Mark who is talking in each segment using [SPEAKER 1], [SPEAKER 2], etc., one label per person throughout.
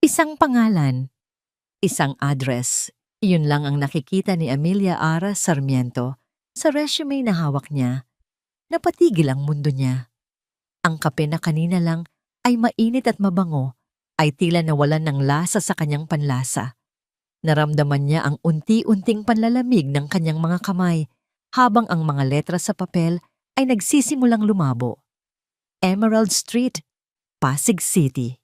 [SPEAKER 1] Isang pangalan, isang address. Iyon lang ang nakikita ni Amelia Ara Sarmiento sa resume na hawak niya. Napatigil ang mundo niya. Ang kape na kanina lang ay mainit at mabango ay tila nawalan ng lasa sa kanyang panlasa. Naramdaman niya ang unti-unting panlalamig ng kanyang mga kamay habang ang mga letra sa papel ay nagsisimulang lumabo. Emerald Street, Pasig City.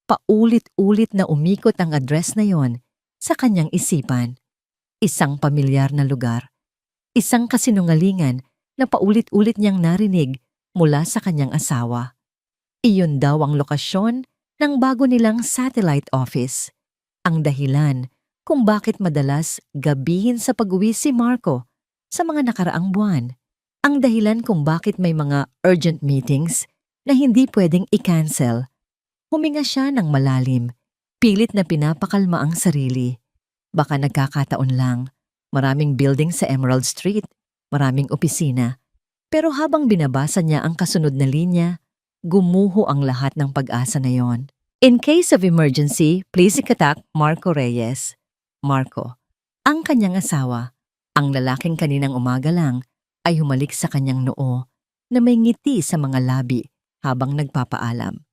[SPEAKER 1] Paulit-ulit na umikot ang address na yon sa kanyang isipan. Isang pamilyar na lugar. Isang kasinungalingan na paulit-ulit niyang narinig mula sa kanyang asawa. Iyon daw ang lokasyon ng bago nilang satellite office. Ang dahilan kung bakit madalas gabihin sa pag-uwi si Marco sa mga nakaraang buwan. Ang dahilan kung bakit may mga urgent meetings na hindi pwedeng i-cancel. Huminga siya ng malalim, pilit na pinapakalma ang sarili. Baka nagkakataon lang, maraming building sa Emerald Street, maraming opisina. Pero habang binabasa niya ang kasunod na linya, gumuho ang lahat ng pag-asa na yon. In case of emergency, please contact Marco Reyes. Marco, ang kanyang asawa, ang lalaking kaninang umaga lang, ay humalik sa kanyang noo na may ngiti sa mga labi habang nagpapaalam.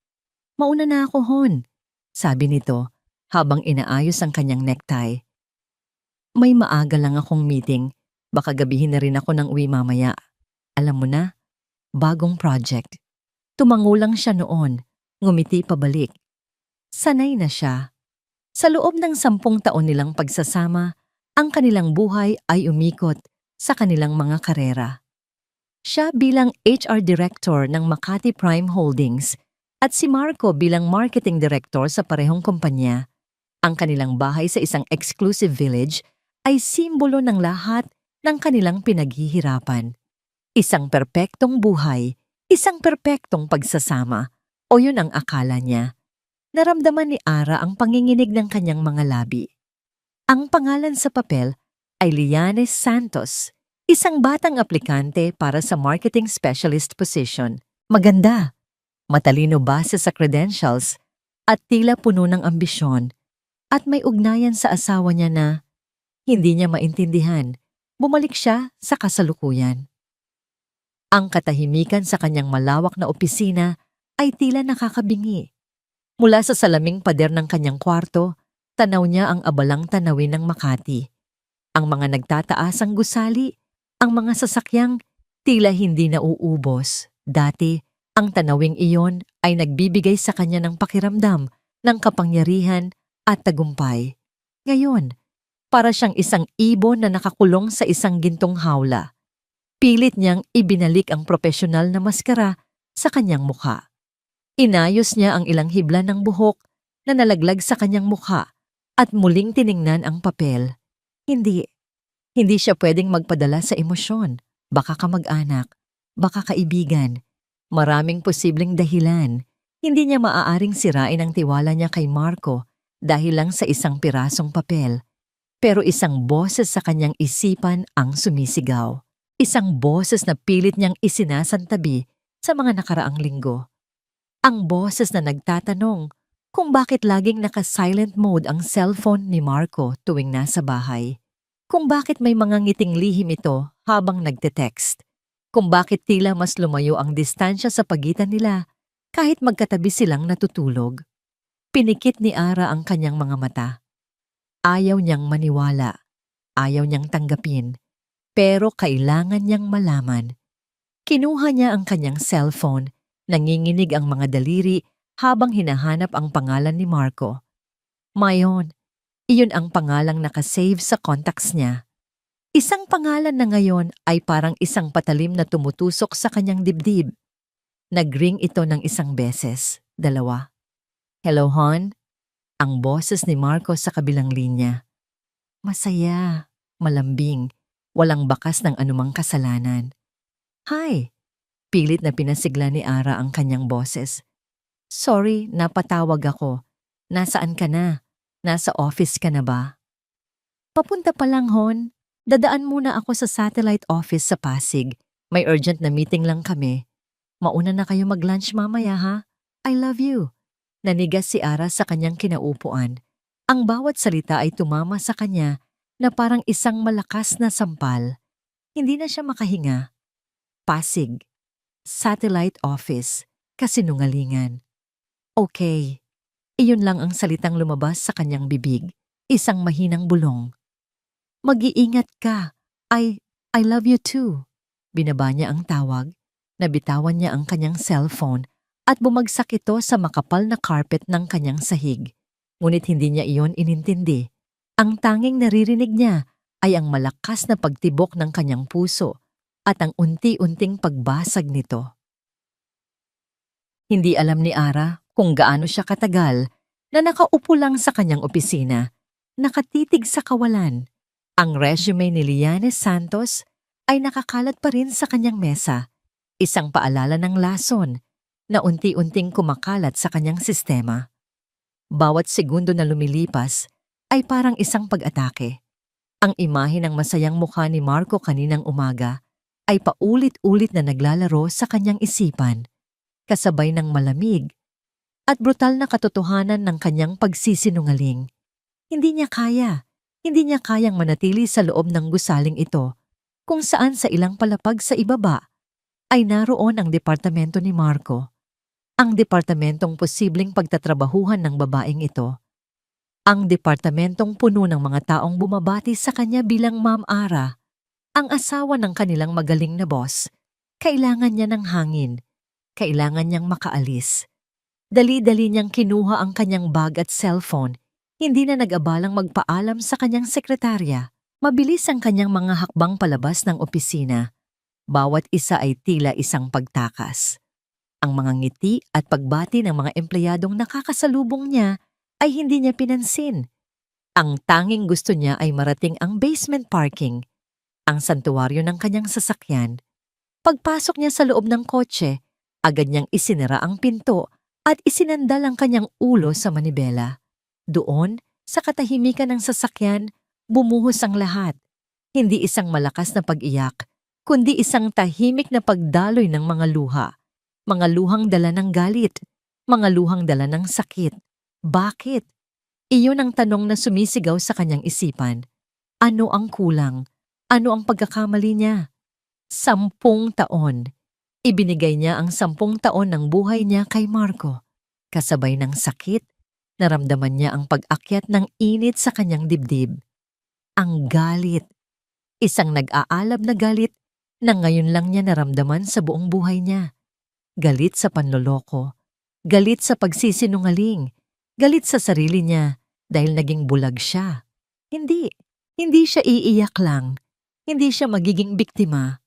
[SPEAKER 1] Mauna na ako, Hon, sabi nito habang inaayos ang kanyang necktie. May maaga lang akong meeting, baka gabihin na rin ako ng uwi mamaya. Alam mo na, bagong project. Tumango lang siya noon, ngumiti pabalik. Sanay na siya. Sa loob ng 10 taon nilang pagsasama, ang kanilang buhay ay umikot sa kanilang mga karera. Siya bilang HR Director ng Makati Prime Holdings at si Marco bilang Marketing Director sa parehong kumpanya. Ang kanilang bahay sa isang exclusive village ay simbolo ng lahat ng kanilang pinaghihirapan. Isang perpektong buhay, isang perpektong pagsasama, o yun ang akala niya. Naramdaman ni Ara ang panginginig ng kanyang mga labi. Ang pangalan sa papel ay Lianes Santos, isang batang aplikante para sa marketing specialist position. Maganda, matalino base sa credentials, at tila puno ng ambisyon, at may ugnayan sa asawa niya na hindi niya maintindihan. Bumalik siya sa kasalukuyan. Ang katahimikan sa kanyang malawak na opisina ay tila nakakabingi. Mula sa salaming pader ng kanyang kwarto, tanaw niya ang abalang tanawin ng Makati. Ang mga nagtataasang gusali, ang mga sasakyang tila hindi nauubos. Dati, ang tanawing iyon ay nagbibigay sa kanya ng pakiramdam ng kapangyarihan at tagumpay. Ngayon, para siyang isang ibon na nakakulong sa isang gintong hawla. Pilit niyang ibinalik ang propesyonal na maskara sa kanyang mukha. Inayos niya ang ilang hibla ng buhok na nalaglag sa kanyang mukha at muling tiningnan ang papel. Hindi siya pwedeng magpadala sa emosyon. Baka kamag-anak, baka kaibigan. Maraming posibleng dahilan. Hindi niya maaaring sirain ang tiwala niya kay Marco dahil lang sa isang pirasong papel. Pero isang boses sa kanyang isipan ang sumisigaw. Isang boses na pilit niyang isinasantabi sa mga nakaraang linggo. Ang boses na nagtatanong kung bakit laging naka-silent mode ang cellphone ni Marco tuwing nasa bahay. Kung bakit may mga ngiting lihim ito habang nagte-text. Kung bakit tila mas lumayo ang distansya sa pagitan nila kahit magkatabi silang natutulog. Pinikit ni Ara ang kanyang mga mata. Ayaw niyang maniwala. Ayaw niyang tanggapin. Pero kailangan niyang malaman. Kinuha niya ang kanyang cellphone. Nanginginig ang mga daliri habang hinahanap ang pangalan ni Marco. Mayon, iyon ang pangalang nakasave sa contacts niya. Isang pangalan na ngayon ay parang isang patalim na tumutusok sa kanyang dibdib. Nagring ito ng isang beses, 2. Hello, Hon? Ang boses ni Marco sa kabilang linya. Masaya, malambing, walang bakas ng anumang kasalanan. Hi! Pilit na pinasigla ni Ara ang kanyang boses. Sorry, napatawag ako. Nasaan ka na? Nasa office ka na ba? Papunta pa lang, Hon. Dadaan muna ako sa satellite office sa Pasig. May urgent na meeting lang kami. Mauna na kayo mag-lunch mamaya, ha? I love you. Nanigas si Ara sa kanyang kinaupuan. Ang bawat salita ay tumama sa kanya na parang isang malakas na sampal. Hindi na siya makahinga. Pasig. Satellite office. Kasinungalingan. Okay. Iyon lang ang salitang lumabas sa kanyang bibig. Isang mahinang bulong. Mag-iingat ka. I love you too. Binaba niya ang tawag. Nabitawan niya ang kanyang cellphone at bumagsak ito sa makapal na carpet ng kanyang sahig. Ngunit hindi niya iyon inintindi. Ang tanging naririnig niya ay ang malakas na pagtibok ng kanyang puso at ang unti-unting pagbasag nito. Hindi alam ni Ara kung gaano siya katagal na nakaupo lang sa kanyang opisina, nakatitig sa kawalan. Ang resume ni Liane Santos ay nakakalat pa rin sa kanyang mesa, isang paalala ng lason na unti-unting kumakalat sa kanyang sistema. Bawat segundo na lumilipas ay parang isang pag-atake. Ang imahe ng masayang mukha ni Marco kaninang umaga ay paulit-ulit na naglalaro sa kanyang isipan, kasabay ng malamig at brutal na katotohanan ng kanyang pagsisinungaling. Hindi niya kayang manatili sa loob ng gusaling ito, kung saan sa ilang palapag sa ibaba ay naroon ang departamento ni Marco. Ang departamentong posibleng pagtatrabahuhan ng babaeng ito. Ang departamentong puno ng mga taong bumabati sa kanya bilang Ma'am Ara, ang asawa ng kanilang magaling na boss. Kailangan niya ng hangin. Kailangan niyang makaalis. Dali-dali niyang kinuha ang kanyang bag at cellphone. Hindi na nag-abalang magpaalam sa kanyang sekretarya. Mabilis ang kanyang mga hakbang palabas ng opisina. Bawat isa ay tila isang pagtakas. Ang mga ngiti at pagbati ng mga empleyadong nakakasalubong niya ay hindi niya pinansin. Ang tanging gusto niya ay marating ang basement parking, ang santuwaryo ng kanyang sasakyan. Pagpasok niya sa loob ng kotse, agad niyang isinara ang pinto at isinandal ang kanyang ulo sa manibela. Doon, sa katahimikan ng sasakyan, bumuhos ang lahat. Hindi isang malakas na pag-iyak, kundi isang tahimik na pagdaloy ng mga luha. Mga luhang dala ng galit, mga luhang dala ng sakit. Bakit? Iyon ang tanong na sumisigaw sa kanyang isipan. Ano ang kulang? Ano ang pagkakamali niya? 10 taon. Ibinigay niya ang 10 taon ng buhay niya kay Marco. Kasabay ng sakit, naramdaman niya ang pag-akyat ng init sa kanyang dibdib. Ang galit. Isang nag-aalab na galit na ngayon lang niya naramdaman sa buong buhay niya. Galit sa panloloko. Galit sa pagsisinungaling. Galit sa sarili niya dahil naging bulag siya. Hindi siya iiyak lang. Hindi siya magiging biktima.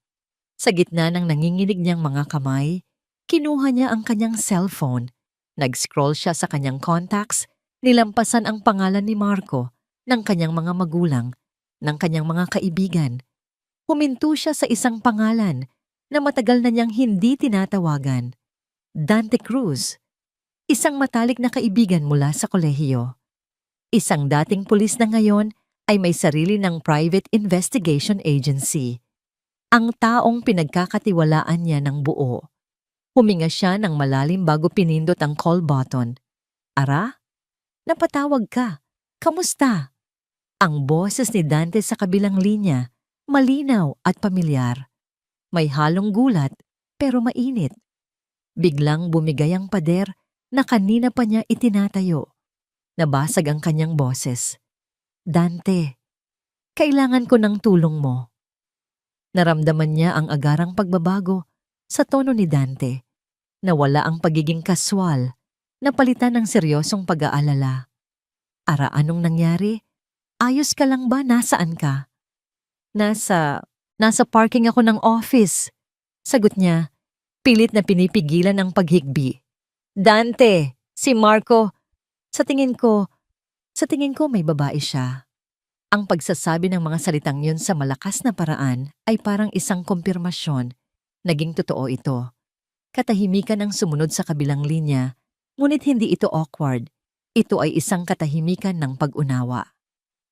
[SPEAKER 1] Sa gitna ng nanginginig niyang mga kamay, kinuha niya ang kanyang cellphone. Nag-scroll siya sa kanyang contacts, nilampasan ang pangalan ni Marco, ng kanyang mga magulang, ng kanyang mga kaibigan. Huminto siya sa isang pangalan na matagal na niyang hindi tinatawagan. Dante Cruz. Isang matalik na kaibigan mula sa kolehiyo. Isang dating pulis na ngayon ay may sarili ng private investigation agency. Ang taong pinagkakatiwalaan niya ng buo. Huminga siya ng malalim bago pinindot ang call button. Ara? Napatawag ka. Kamusta? Ang boses ni Dante sa kabilang linya, malinaw at pamilyar. May halong gulat pero mainit. Biglang bumigay ang pader na kanina pa niya itinatayo. Nabasag ang kanyang boses. Dante, kailangan ko ng tulong mo. Naramdaman niya ang agarang pagbabago sa tono ni Dante. Nawala ang pagiging kaswal, napalitan ng seryosong pag-aalala. Ara, anong nangyari? Ayos ka lang ba? Nasaan ka? Nasa parking ako ng office. Sagot niya, pilit na pinipigilan ang paghigbi. Dante, si Marco. Sa tingin ko may babae siya. Ang pagsasabi ng mga salitang yun sa malakas na paraan ay parang isang kumpirmasyon. Naging totoo ito. Katahimikan ang sumunod sa kabilang linya, ngunit hindi ito awkward. Ito ay isang katahimikan ng pag-unawa.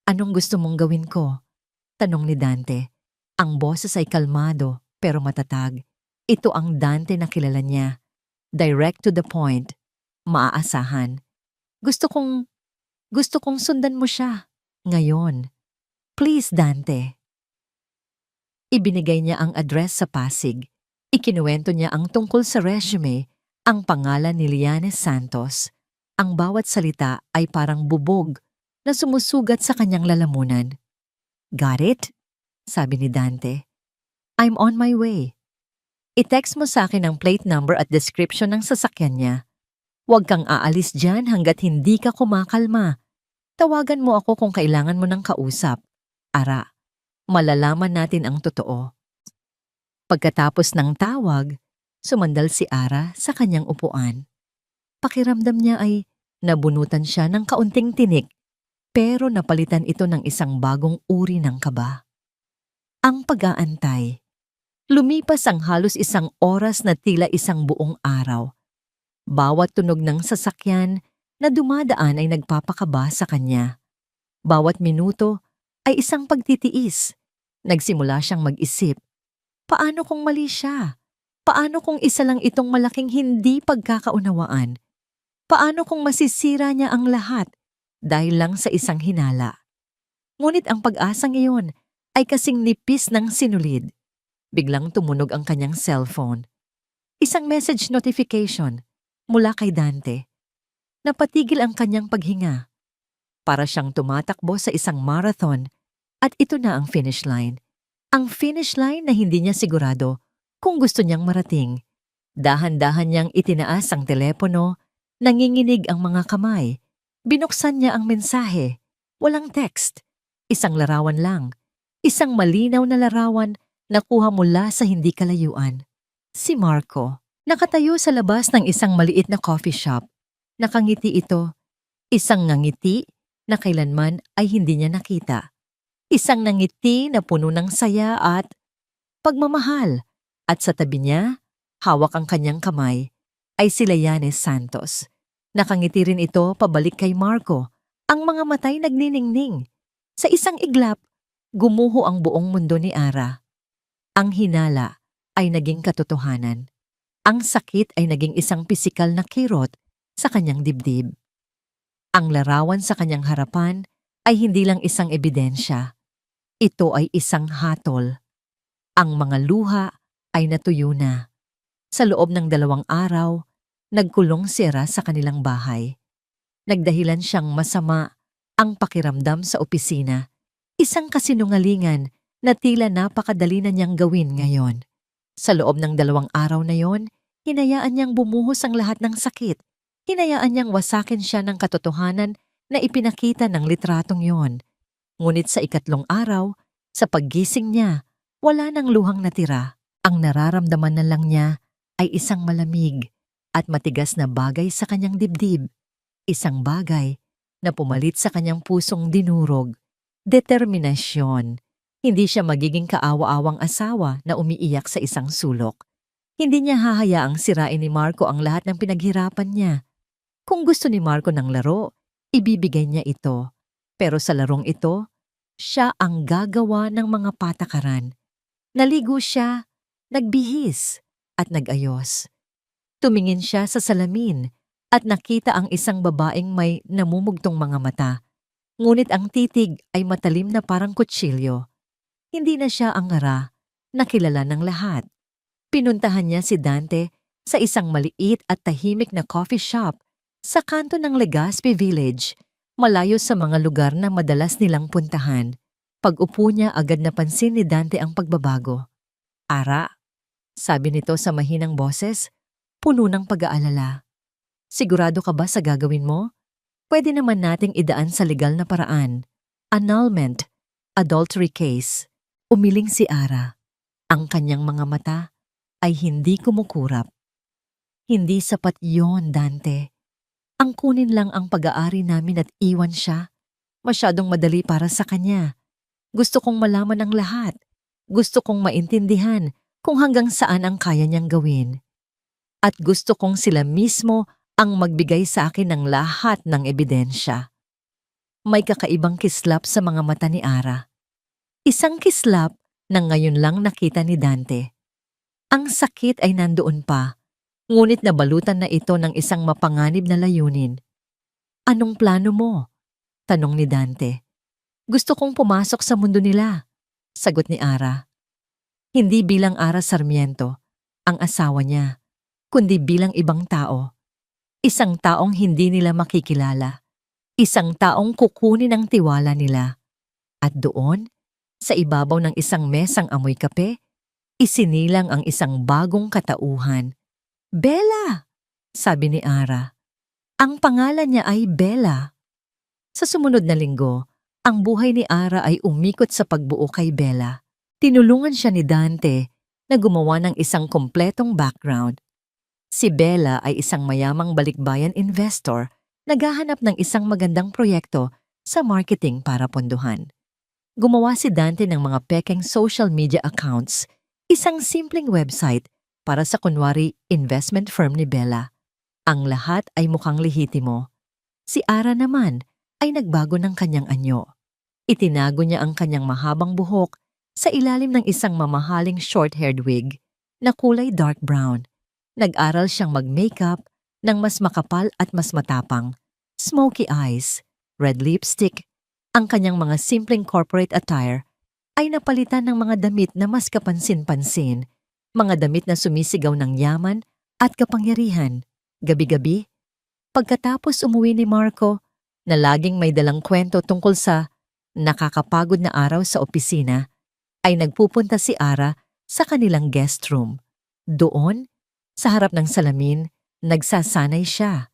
[SPEAKER 1] Anong gusto mong gawin ko? Tanong ni Dante. Ang boses ay kalmado pero matatag. Ito ang Dante na kilala niya. Direct to the point. maaasahan. Gusto kong, gusto kong sundan mo siya. Ngayon. Please, Dante. Ibinigay niya ang address sa Pasig. Ikinuwento niya ang tungkol sa resume, ang pangalan ni Lianes Santos. Ang bawat salita ay parang bubog na sumusugat sa kanyang lalamunan. Got it? Sabi ni Dante. I'm on my way. I-text mo sa akin ang plate number at description ng sasakyan niya. Huwag kang aalis dyan hanggat hindi ka kumakalma. Tawagan mo ako kung kailangan mo ng kausap. Ara, malalaman natin ang totoo. Pagkatapos ng tawag, sumandal si Ara sa kanyang upuan. Pakiramdam niya ay nabunutan siya ng kaunting tinik, pero napalitan ito ng isang bagong uri ng kaba. Ang pag-aantay. Lumipas ang halos 1 oras na tila isang buong araw. Bawat tunog ng sasakyan na dumadaan ay nagpapakaba sa kanya. Bawat minuto ay isang pagtitiis. Nagsimula siyang mag-isip. Paano kung mali siya? Paano kung isa lang itong malaking hindi pagkakaunawaan? Paano kung masisira niya ang lahat dahil lang sa isang hinala? Ngunit ang pag-asang iyon ay kasing nipis ng sinulid. Biglang tumunog ang kanyang cellphone. Isang message notification mula kay Dante. Napatigil ang kanyang paghinga. Para siyang tumatakbo sa isang marathon at ito na ang finish line. Ang finish line na hindi niya sigurado kung gusto niyang marating. Dahan-dahan niyang itinaas ang telepono, nanginginig ang mga kamay. Binuksan niya ang mensahe. Walang text. Isang larawan lang. Isang malinaw na larawan na kuha mula sa hindi kalayuan. Si Marco, nakatayo sa labas ng isang maliit na coffee shop. Nakangiti ito. Isang ngangiti na kailanman ay hindi niya nakita. Isang nangiti na puno ng saya at pagmamahal. At sa tabi niya, hawak ang kanyang kamay, ay si Lianes Santos. Nakangiti rin ito pabalik kay Marco, ang mga matay nagniningning. Sa isang iglap, gumuho ang buong mundo ni Ara. Ang hinala ay naging katotohanan. Ang sakit ay naging isang pisikal na kirot sa kanyang dibdib. Ang larawan sa kanyang harapan ay hindi lang isang ebidensya. Ito ay isang hatol. Ang mga luha ay natuyo na. Sa loob ng 2 araw, nagkulong si Ara sa kanilang bahay. Nagdahilan siyang masama ang pakiramdam sa opisina. Isang kasinungalingan na tila napakadali na niyang gawin ngayon. Sa loob ng 2 araw na yon, hinayaan niyang bumuhos ang lahat ng sakit. Hinayaan niyang wasakin siya ng katotohanan na ipinakita ng litratong yon. Ngunit sa 3 araw, sa paggising niya, wala nang luhang natira. Ang nararamdaman na lang niya ay isang malamig at matigas na bagay sa kanyang dibdib. Isang bagay na pumalit sa kanyang pusong dinurog. Determinasyon. Hindi siya magiging kaawa-awang asawa na umiiyak sa isang sulok. Hindi niya hahayaang sirain ni Marco ang lahat ng pinaghirapan niya. Kung gusto ni Marco ng laro, ibibigay niya ito. Pero sa larong ito, siya ang gagawa ng mga patakaran. Naligo siya, nagbihis, at nag-ayos. Tumingin siya sa salamin at nakita ang isang babaeng may namumugtong mga mata. Ngunit ang titig ay matalim na parang kutsilyo. Hindi na siya ang Ara na kilala ng lahat. Pinuntahan niya si Dante sa isang maliit at tahimik na coffee shop sa kanto ng Legazpi Village, malayo sa mga lugar na madalas nilang puntahan. Pag-upo niya, agad napansin ni Dante ang pagbabago. Ara, sabi nito sa mahinang boses, puno ng pag-aalala. Sigurado ka ba sa gagawin mo? Pwede naman nating idaan sa legal na paraan. Annulment, adultery case. Umiling si Ara. Ang kanyang mga mata ay hindi kumukurap. Hindi sapat yon, Dante. Ang kunin lang ang pag-aari namin at iwan siya. Masyadong madali para sa kanya. Gusto kong malaman ang lahat. Gusto kong maintindihan kung hanggang saan ang kaya niyang gawin. At gusto kong sila mismo ang magbigay sa akin ng lahat ng ebidensya. May kakaibang kislap sa mga mata ni Ara. Isang kislap na ngayon lang nakita ni Dante. Ang sakit ay nandoon pa, Ngunit nabalutan na ito ng isang mapanganib na layunin. Anong plano mo? Tanong ni Dante. Gusto kong pumasok sa mundo nila, sagot ni Ara. Hindi bilang Ara Sarmiento, ang asawa niya, kundi bilang ibang tao. Isang taong hindi nila makikilala. Isang taong kukunin ang tiwala nila. At doon, sa ibabaw ng isang mesang amoy kape, isinilang ang isang bagong katauhan. Bella! Sabi ni Ara. Ang pangalan niya ay Bella. Sa sumunod na linggo, ang buhay ni Ara ay umikot sa pagbuo kay Bella. Tinulungan siya ni Dante na gumawa ng isang kompletong background. Si Bella ay isang mayamang balikbayan investor naghahanap ng isang magandang proyekto sa marketing para pondohan. Gumawa si Dante ng mga pekeng social media accounts, isang simpleng website para sa kunwari investment firm ni Bella. Ang lahat ay mukhang lehitimo. Si Ara naman ay nagbago ng kanyang anyo. Itinago niya ang kanyang mahabang buhok sa ilalim ng isang mamahaling short-haired wig na kulay dark brown. Nag-aral siyang mag-makeup ng mas makapal at mas matapang. Smoky eyes, red lipstick. Ang kanyang mga simpleng corporate attire ay napalitan ng mga damit na mas kapansin-pansin, mga damit na sumisigaw ng yaman at kapangyarihan. Gabi-gabi, pagkatapos umuwi ni Marco, na laging may dalang kwento tungkol sa nakakapagod na araw sa opisina, ay nagpupunta si Ara sa kanilang guest room. Doon, sa harap ng salamin, nagsasanay siya.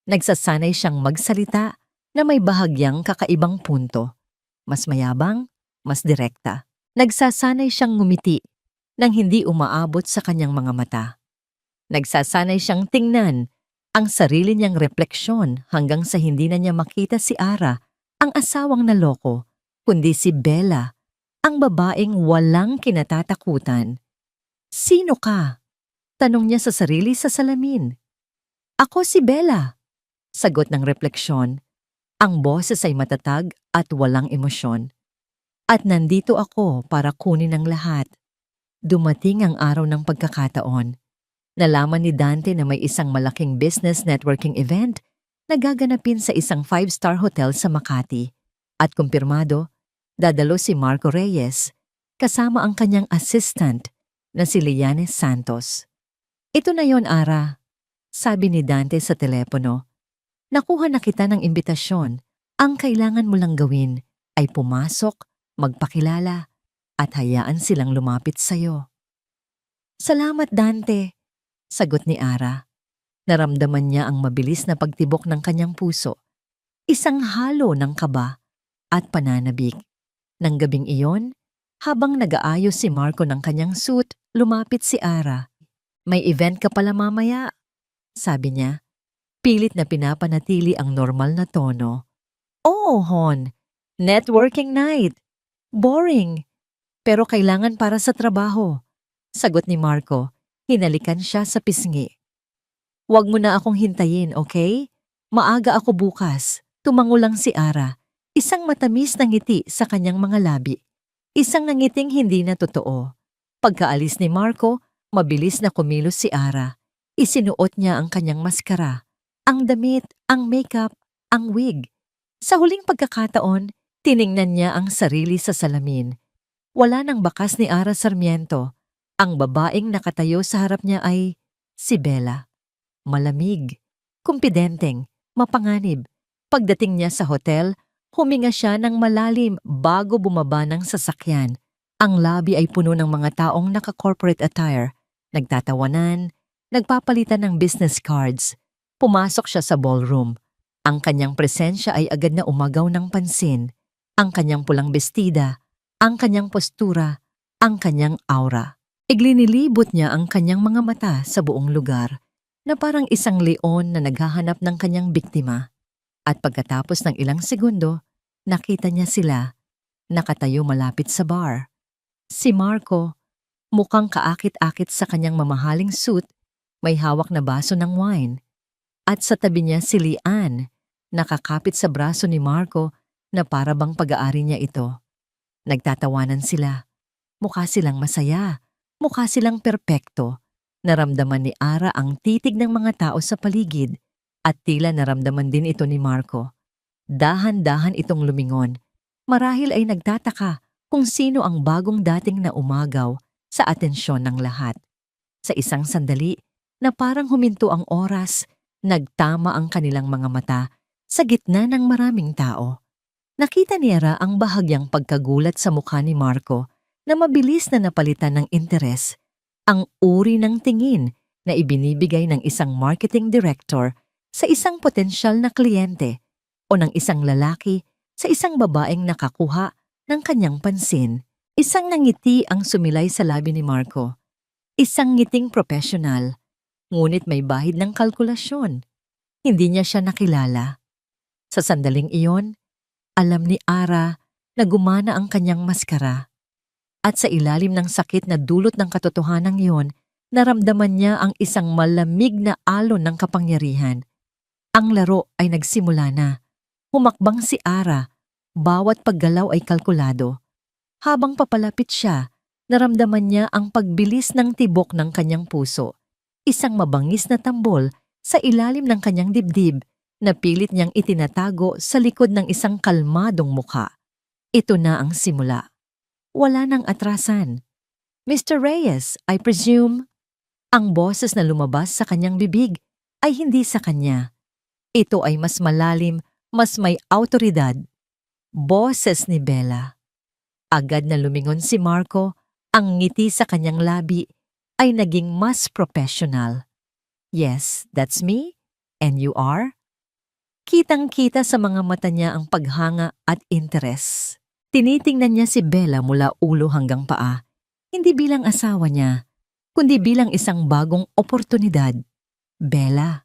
[SPEAKER 1] Nagsasanay siyang magsalita na may bahagyang kakaibang punto. Mas mayabang, mas direkta. Nagsasanay siyang ngumiti nang hindi umaabot sa kanyang mga mata. Nagsasanay siyang tingnan ang sarili niyang refleksyon hanggang sa hindi na niya makita si Ara, ang asawang naloko, kundi si Bella, ang babaeng walang kinatatakutan. Sino ka? Tanong niya sa sarili sa salamin. Ako si Bella, sagot ng refleksyon. Ang boses ay matatag at walang emosyon. At nandito ako para kunin ang lahat. Dumating ang araw ng pagkakataon. Nalaman ni Dante na may isang malaking business networking event na gaganapin sa isang 5-star hotel sa Makati. At kumpirmado, dadalo si Marco Reyes, kasama ang kanyang assistant na si Lianes Santos. Ito na yon, Ara, sabi ni Dante sa telepono. Nakuha na kita ng imbitasyon. Ang kailangan mo lang gawin ay pumasok, magpakilala, at hayaan silang lumapit sa'yo. Salamat, Dante, sagot ni Ara. Naramdaman niya ang mabilis na pagtibok ng kanyang puso. Isang halo ng kaba at pananabik. Nang gabing iyon, habang nag-aayos si Marco ng kanyang suit, lumapit si Ara. May event ka pala mamaya, sabi niya. Pilit na pinapanatili ang normal na tono. Oo, Hon. Networking night. Boring. Pero kailangan para sa trabaho, sagot ni Marco. Hinalikan siya sa pisngi. Huwag mo na akong hintayin, okay? Maaga ako bukas. Tumango lang si Ara. Isang matamis na ngiti sa kanyang mga labi. Isang nangiting hindi na totoo. Pagkaalis ni Marco, mabilis na kumilos si Ara. Isinuot niya ang kanyang maskara, ang damit, ang makeup, ang wig. Sa huling pagkakataon, tiningnan niya ang sarili sa salamin. Wala nang bakas ni Ara Sarmiento. Ang babaeng nakatayo sa harap niya ay si Bella. Malamig, kumpidenteng, mapanganib. Pagdating niya sa hotel, huminga siya ng malalim bago bumaba ng sasakyan. Ang lobby ay puno ng mga taong naka-corporate attire, nagtatawanan, nagpapalitan ng business cards. Pumasok siya sa ballroom. Ang kanyang presensya ay agad na umagaw ng pansin. Ang kanyang pulang bestida, ang kanyang postura, ang kanyang aura. Iglinilibot niya ang kanyang mga mata sa buong lugar na parang isang leon na naghahanap ng kanyang biktima. At pagkatapos ng ilang segundo, nakita niya sila, nakatayo malapit sa bar. Si Marco, mukhang kaakit-akit sa kanyang mamahaling suit, may hawak na baso ng wine. At sa tabi niya si Lian, nakakapit sa braso ni Marco na para bang pag-aari niya ito. Nagtatawanan sila. Mukha silang masaya. Mukha silang perpekto. Naramdaman ni Ara ang titig ng mga tao sa paligid at tila naramdaman din ito ni Marco. Dahan-dahan itong lumingon. Marahil ay nagtataka kung sino ang bagong dating na umagaw sa atensyon ng lahat. Sa isang sandali na parang huminto ang oras, nagtama ang kanilang mga mata sa gitna ng maraming tao. Nakita ni Ara ang bahagyang pagkagulat sa mukha ni Marco na mabilis na napalitan ng interes, ang uri ng tingin na ibinibigay ng isang marketing director sa isang potensyal na kliyente o ng isang lalaki sa isang babaeng nakakuha ng kanyang pansin. Isang ngiti ang sumilay sa labi ni Marco. Isang ngiting profesional, ngunit may bahid ng kalkulasyon. Hindi niya siya nakilala. Sa sandaling iyon, alam ni Ara na gumana ang kanyang maskara. At sa ilalim ng sakit na dulot ng katotohanan iyon, naramdaman niya ang isang malamig na alon ng kapangyarihan. Ang laro ay nagsimula na. Humakbang si Ara, bawat paggalaw ay kalkulado. Habang papalapit siya, naramdaman niya ang pagbilis ng tibok ng kanyang puso. Isang mabangis na tambol sa ilalim ng kanyang dibdib na pilit niyang itinatago sa likod ng isang kalmadong mukha. Ito na ang simula. Wala nang atrasan. Mr. Reyes, I presume. Ang boses na lumabas sa kanyang bibig ay hindi sa kanya. Ito ay mas malalim, mas may awtoridad. Boses ni Bella. Agad na lumingon si Marco, ang ngiti sa kanyang labi ay naging mas professional. Yes, that's me. And you are? Kitang-kita sa mga mata niya ang paghanga at interes. Tinitingnan niya si Bella mula ulo hanggang paa, hindi bilang asawa niya, kundi bilang isang bagong oportunidad. Bella,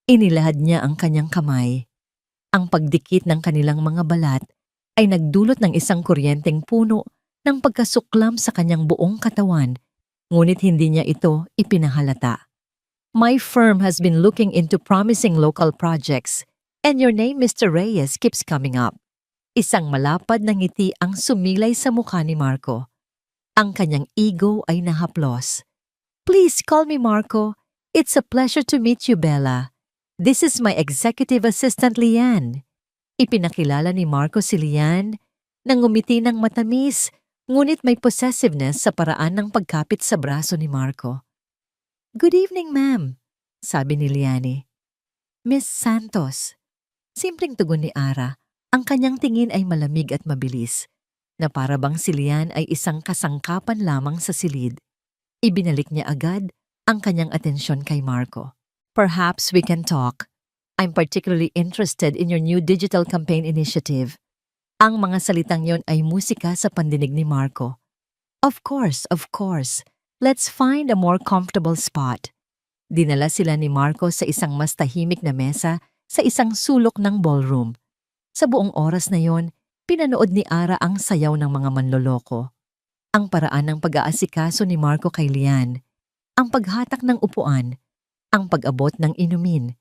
[SPEAKER 1] inilahad niya ang kanyang kamay. Ang pagdikit ng kanilang mga balat ay nagdulot ng isang kuryenteng puno ng pagkasuklam sa kanyang buong katawan, ngunit hindi niya ito ipinahalata. My firm has been looking into promising local projects, and your name, Mr. Reyes, keeps coming up. Isang malapad na ngiti ang sumilay sa mukha ni Marco. Ang kanyang ego ay nahaplos. Please call me Marco. It's a pleasure to meet you, Bella. This is my executive assistant, Lian. Ipinakilala ni Marco si Lian, nang ngumiti ng matamis, ngunit may possessiveness sa paraan ng pagkapit sa braso ni Marco. Good evening, ma'am, sabi ni Liani. Miss Santos. Simpleng tugon ni Ara, ang kanyang tingin ay malamig at mabilis, na para bang si Lian ay isang kasangkapan lamang sa silid. Ibinalik niya agad ang kanyang atensyon kay Marco. Perhaps we can talk. I'm particularly interested in your new digital campaign initiative. Ang mga salitang yon ay musika sa pandinig ni Marco. Of course, of course. Let's find a more comfortable spot. Dinala sila ni Marco sa isang mas tahimik na mesa sa isang sulok ng ballroom. Sa buong oras na yon, pinanood ni Ara ang sayaw ng mga manloloko. Ang paraan ng pag-aasikaso ni Marco kay Lian, ang paghatak ng upuan, ang pag-abot ng inumin,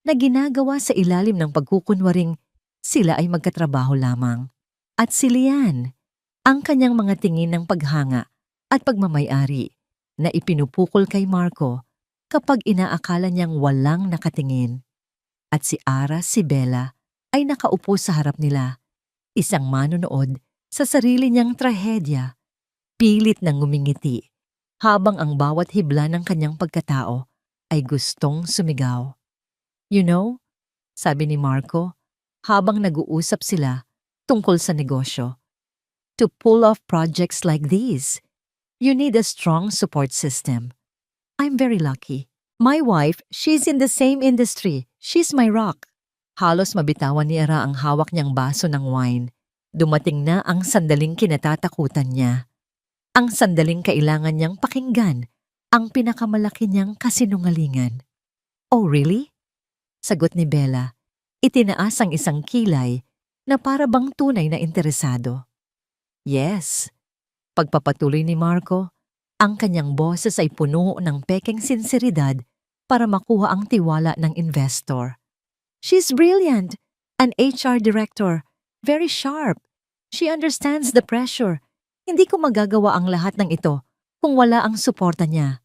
[SPEAKER 1] na ginagawa sa ilalim ng pagkukunwaring sila ay magkatrabaho lamang. At si Lian, ang kanyang mga tingin ng paghanga at pagmamayari na ipinupukol kay Marco kapag inaakala niyang walang nakatingin. At si Ara, si Bella, ay nakaupo sa harap nila, isang manonood sa sarili niyang trahedya, pilit na ngumingiti, habang ang bawat hibla ng kanyang pagkatao ay gustong sumigaw. You know, sabi ni Marco, habang nag-uusap sila tungkol sa negosyo, to pull off projects like these, you need a strong support system. I'm very lucky. My wife, she's in the same industry. She's my rock. Halos mabitawan ni Ara ang hawak niyang baso ng wine. Dumating na ang sandaling kinatatakutan niya. Ang sandaling kailangan niyang pakinggan ang pinakamalaki niyang kasinungalingan. Oh, really? Sagot ni Bella. Itinaas ang isang kilay na para bang tunay na interesado. Yes. Pagpapatuloy ni Marco, ang kanyang boses ay puno ng pekeng sinseridad para makuha ang tiwala ng investor. She's brilliant, an HR director, very sharp. She understands the pressure. Hindi ko magagawa ang lahat ng ito kung wala ang suporta niya.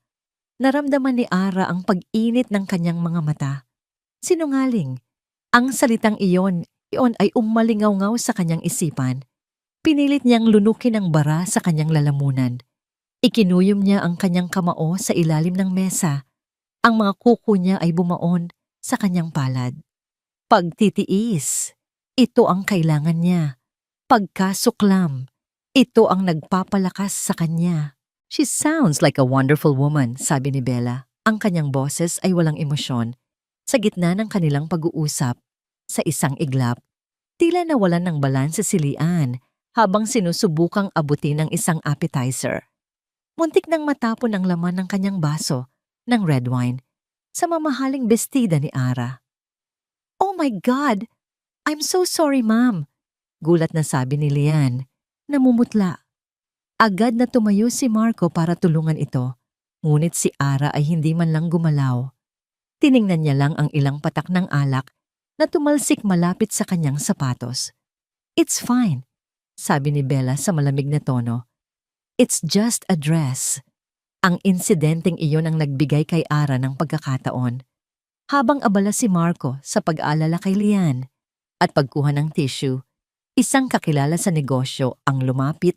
[SPEAKER 1] Naramdaman ni Ara ang pag-init ng kanyang mga mata. Sinungaling. Ang salitang iyon ay umalingaw-ngaw sa kanyang isipan. Pinilit niyang lunukin ang bara sa kanyang lalamunan. Ikinuyom niya ang kanyang kamao sa ilalim ng mesa. Ang mga kuko niya ay bumaon sa kanyang palad. Pagtitiis, ito ang kailangan niya. Pagkasuklam, ito ang nagpapalakas sa kanya. She sounds like a wonderful woman, sabi ni Bella. Ang kanyang boses ay walang emosyon. Sa gitna ng kanilang pag-uusap, sa isang iglap, tila nawalan ng balanse si Lian habang sinusubukang abutin ng isang appetizer. Muntik nang matapon ang laman ng kanyang baso ng red wine sa mamahaling bestida ni Ara. "Oh my God! I'm so sorry, ma'am," gulat na sabi ni Lian, namumutla. Agad na tumayo si Marco para tulungan ito, ngunit si Ara ay hindi man lang gumalaw. Tiningnan niya lang ang ilang patak ng alak na tumalsik malapit sa kanyang sapatos. "It's fine," sabi ni Bella sa malamig na tono. "It's just a dress." Ang insidenteng iyon ang nagbigay kay Ara ng pagkakataon. Habang abala si Marco sa pag-aalala kay Lian at pagkuha ng tissue, isang kakilala sa negosyo ang lumapit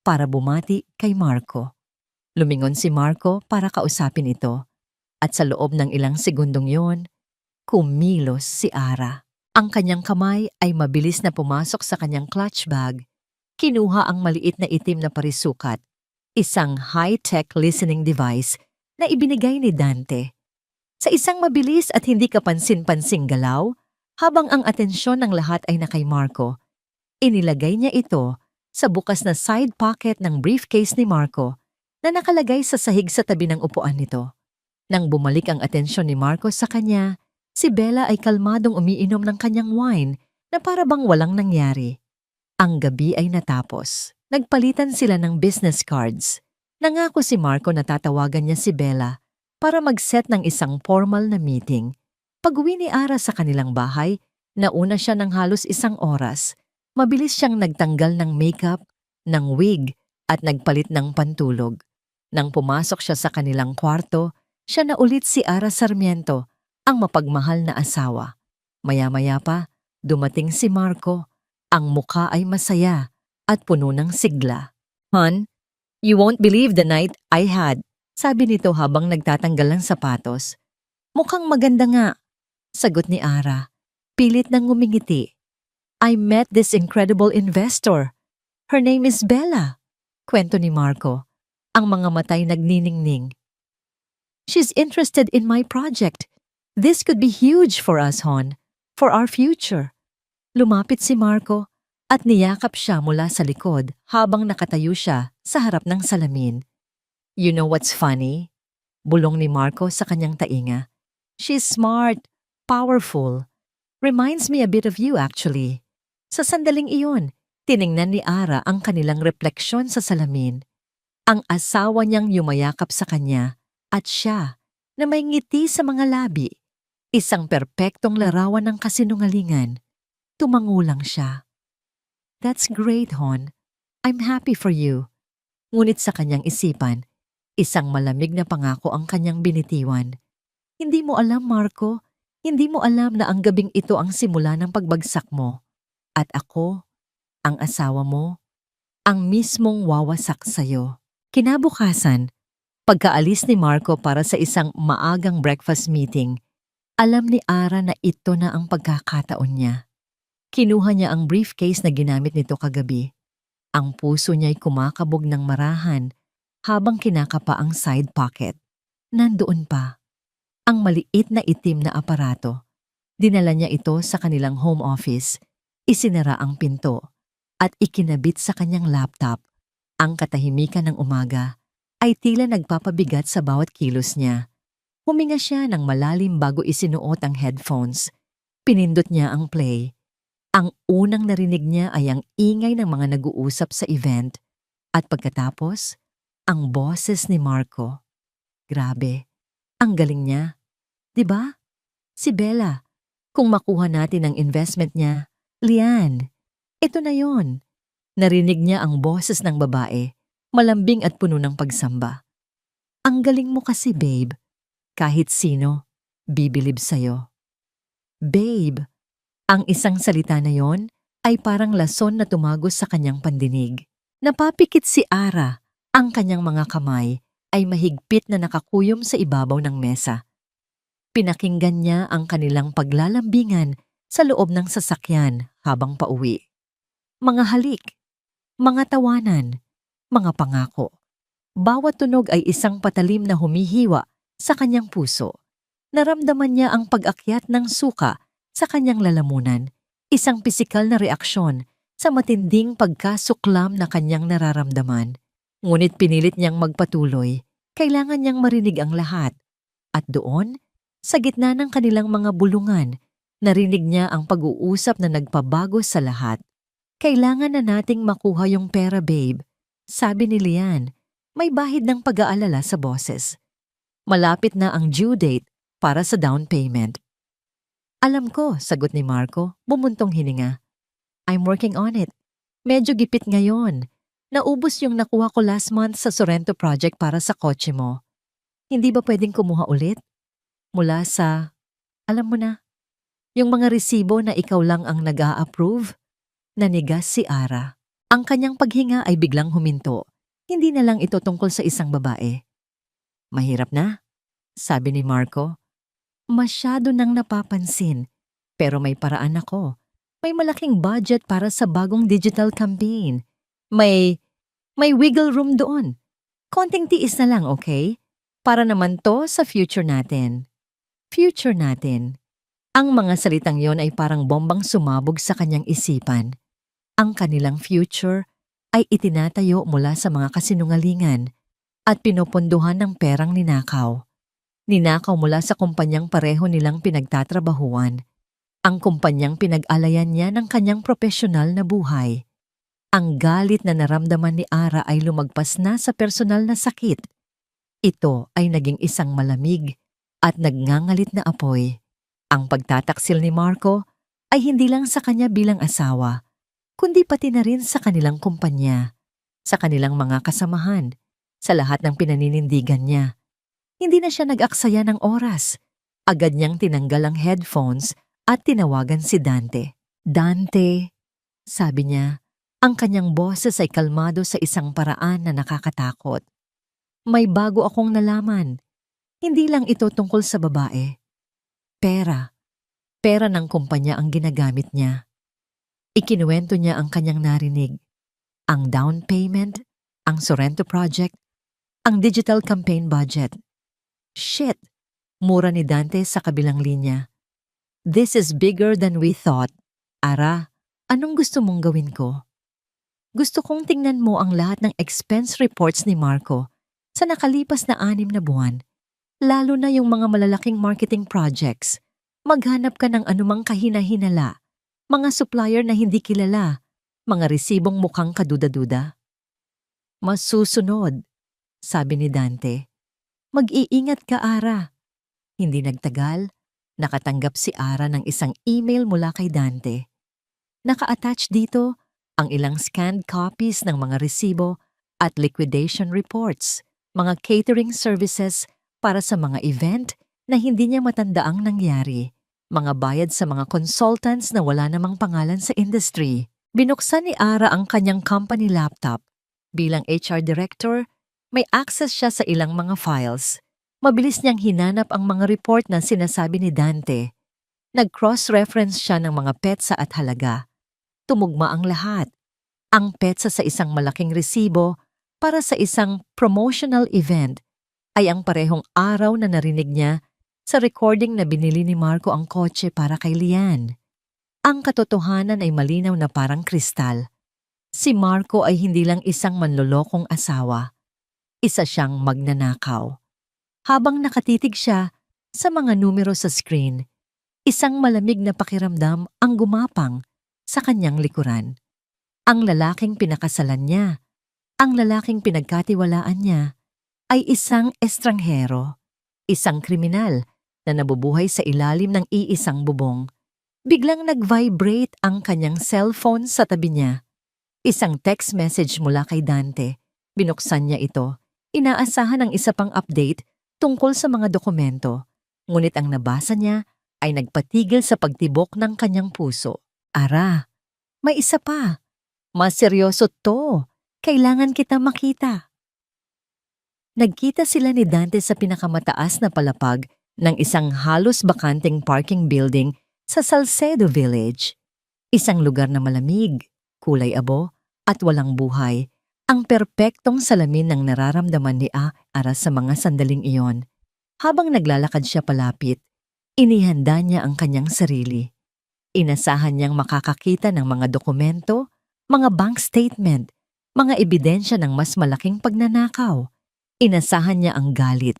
[SPEAKER 1] para bumati kay Marco. Lumingon si Marco para kausapin ito at sa loob ng ilang segundong yon, kumilos si Ara. Ang kanyang kamay ay mabilis na pumasok sa kanyang clutch bag. Kinuha ang maliit na itim na parisukat, isang high-tech listening device na ibinigay ni Dante. Sa isang mabilis at hindi kapansin-pansing galaw, habang ang atensyon ng lahat ay na kay Marco, inilagay niya ito sa bukas na side pocket ng briefcase ni Marco na nakalagay sa sahig sa tabi ng upuan nito. Nang bumalik ang atensyon ni Marco sa kanya, si Bella ay kalmadong umiinom ng kanyang wine na para bang walang nangyari. Ang gabi ay natapos. Nagpalitan sila ng business cards. Nangako si Marco na tatawagan niya si Bella para mag-set ng isang formal na meeting. Pag-uwi ni Ara sa kanilang bahay, nauna siya ng halos 1 oras. Mabilis siyang nagtanggal ng makeup, ng wig at nagpalit ng pantulog. Nang pumasok siya sa kanilang kwarto, siya na ulit si Ara Sarmiento, ang mapagmahal na asawa. Maya-maya pa, dumating si Marco. Ang mukha ay masaya at puno ng sigla. "Hon, you won't believe the night I had," sabi nito habang nagtatanggal ng sapatos. "Mukhang maganda nga," sagot ni Ara. Pilit nang ngumingiti. "I met this incredible investor. Her name is Bella," kwento ni Marco. Ang mga matay nagniningning. "She's interested in my project. This could be huge for us, Hon. For our future." Lumapit si Marco at niyakap siya mula sa likod habang nakatayo siya sa harap ng salamin. "You know what's funny?" Bulong ni Marco sa kanyang tainga. "She's smart, powerful. Reminds me a bit of you actually." Sa sandaling iyon, tiningnan ni Ara ang kanilang refleksyon sa salamin. Ang asawa niyang yumayakap sa kanya at siya na may ngiti sa mga labi. Isang perpektong larawan ng kasinungalingan. Tumangulang siya. "That's great, Hon. I'm happy for you." Ngunit sa kanyang isipan, isang malamig na pangako ang kanyang binitiwan. "Hindi mo alam, Marco. Hindi mo alam na ang gabing ito ang simula ng pagbagsak mo. At ako, ang asawa mo, ang mismong wawasak sa'yo." Kinabukasan, pagkaalis ni Marco para sa isang maagang breakfast meeting, alam ni Ara na ito na ang pagkakataon niya. Kinuha niya ang briefcase na ginamit nito kagabi. Ang puso niya'y kumakabog ng marahan habang kinakapa ang side pocket. Nandoon pa ang maliit na itim na aparato. Dinala niya ito sa kanilang home office, isinara ang pinto, at ikinabit sa kanyang laptop. Ang katahimikan ng umaga ay tila nagpapabigat sa bawat kilos niya. Huminga siya ng malalim bago isinuot ang headphones. Pinindot niya ang play. Ang unang narinig niya ay ang ingay ng mga nag-uusap sa event at pagkatapos, ang boses ni Marco. Grabe, ang galing niya. 'Di ba? Si Bella, kung makuha natin ang investment niya, Lian, ito na yon. Narinig niya ang boses ng babae, malambing at puno ng pagsamba. Ang galing mo kasi, babe. Kahit sino, bibilib sa'yo. Babe, ang isang salita na yon ay parang lason na tumagos sa kanyang pandinig. Napapikit si Ara, ang kanyang mga kamay ay mahigpit na nakakuyom sa ibabaw ng mesa. Pinakinggan niya ang kanilang paglalambingan sa loob ng sasakyan habang pauwi. Mga halik, mga tawanan, mga pangako. Bawat tunog ay isang patalim na humihiwa sa kanyang puso. Naramdaman niya ang pag-akyat ng suka sa kanyang lalamunan, isang pisikal na reaksyon sa matinding pagkasuklam na kanyang nararamdaman. Ngunit pinilit niyang magpatuloy, kailangan niyang marinig ang lahat. At doon, sa gitna ng kanilang mga bulungan, narinig niya ang pag-uusap na nagpabago sa lahat. Kailangan na nating makuha yung pera, babe. Sabi ni Lian, may bahid ng pag-aalala sa boses. Malapit na ang due date para sa down payment. Alam ko, sagot ni Marco, bumuntong hininga. I'm working on it. Medyo gipit ngayon. Naubos yung nakuha ko last month sa Sorrento project para sa kotse mo. Hindi ba pwedeng kumuha ulit? Mula sa, alam mo na, yung mga resibo na ikaw lang ang nag-a-approve? Nanigas si Ara. Ang kanyang paghinga ay biglang huminto. Hindi na lang ito tungkol sa isang babae. Mahirap na, sabi ni Marco. Masyado nang napapansin, pero may paraan ako. May malaking budget para sa bagong digital campaign. May wiggle room doon. Konting tiis na lang, okay? Para naman to sa future natin. Future natin. Ang mga salitang yon ay parang bombang sumabog sa kanyang isipan. Ang kanilang future ay itinatayo mula sa mga kasinungalingan at pinopondohan ng perang ninakaw. Ninakaw mula sa kumpanyang pareho nilang pinagtatrabahuan. Ang kumpanyang pinag-alayan niya ng kanyang profesional na buhay. Ang galit na naramdaman ni Ara ay lumagpas na sa personal na sakit. Ito ay naging isang malamig at nagngangalit na apoy. Ang pagtataksil ni Marco ay hindi lang sa kanya bilang asawa, kundi pati na rin sa kanilang kumpanya, sa kanilang mga kasamahan, sa lahat ng pinaninindigan niya. Hindi na siya nag-aksaya ng oras. Agad niyang tinanggal ang headphones at tinawagan si Dante. Dante, sabi niya, ang kanyang boses ay kalmado sa isang paraan na nakakatakot. May bago akong nalaman. Hindi lang ito tungkol sa babae. Pera. Pera ng kumpanya ang ginagamit niya. Ikinuwento niya ang kanyang narinig. Ang down payment, ang Sorrento project, ang digital campaign budget. Shit! Mura ni Dante sa kabilang linya. This is bigger than we thought. Ara, anong gusto mong gawin ko? Gusto kong tingnan mo ang lahat ng expense reports ni Marco sa nakalipas na 6 na buwan. Lalo na yung mga malalaking marketing projects. Maghanap ka ng anumang kahina-hinala, mga supplier na hindi kilala, mga resibong mukhang kaduda-duda. Masusunod, sabi ni Dante. Mag-iingat ka, Ara. Hindi nagtagal, nakatanggap si Ara ng isang email mula kay Dante. Naka-attach dito ang ilang scanned copies ng mga resibo at liquidation reports, mga catering services para sa mga event na hindi niya matandaang nangyari, mga bayad sa mga consultants na wala namang pangalan sa industry. Binuksan ni Ara ang kanyang company laptop. Bilang HR director, may access siya sa ilang mga files. Mabilis niyang hinanap ang mga report na sinasabi ni Dante. Nag-cross-reference siya ng mga petsa at halaga. Tumugma ang lahat. Ang petsa sa isang malaking resibo para sa isang promotional event ay ang parehong araw na narinig niya sa recording na binili ni Marco ang kotse para kay Lian. Ang katotohanan ay malinaw na parang kristal. Si Marco ay hindi lang isang manlolokong asawa. Isa siyang magnanakaw. Habang nakatitig siya sa mga numero sa screen, isang malamig na pakiramdam ang gumapang sa kanyang likuran. Ang lalaking pinakasalan niya, ang lalaking pinagkatiwalaan niya, ay isang estranghero, isang kriminal na nabubuhay sa ilalim ng iisang bubong. Biglang nag-vibrate ang kanyang cellphone sa tabi niya. Isang text message mula kay Dante. Binuksan niya ito. Inaasahan ang isa pang update tungkol sa mga dokumento, ngunit ang nabasa niya ay nagpatigil sa pagtibok ng kanyang puso. Ara, may isa pa. Mas seryoso to. Kailangan kita makita. Nagkita sila ni Dante sa pinakamataas na palapag ng isang halos bakanting parking building sa Salcedo Village. Isang lugar na malamig, kulay abo, at walang buhay. Ang perpektong salamin ng nararamdaman ni Ara sa mga sandaling iyon. Habang naglalakad siya palapit, inihanda niya ang kanyang sarili. Inasahan niyang makakakita ng mga dokumento, mga bank statement, mga ebidensya ng mas malaking pagnanakaw. Inasahan niya ang galit.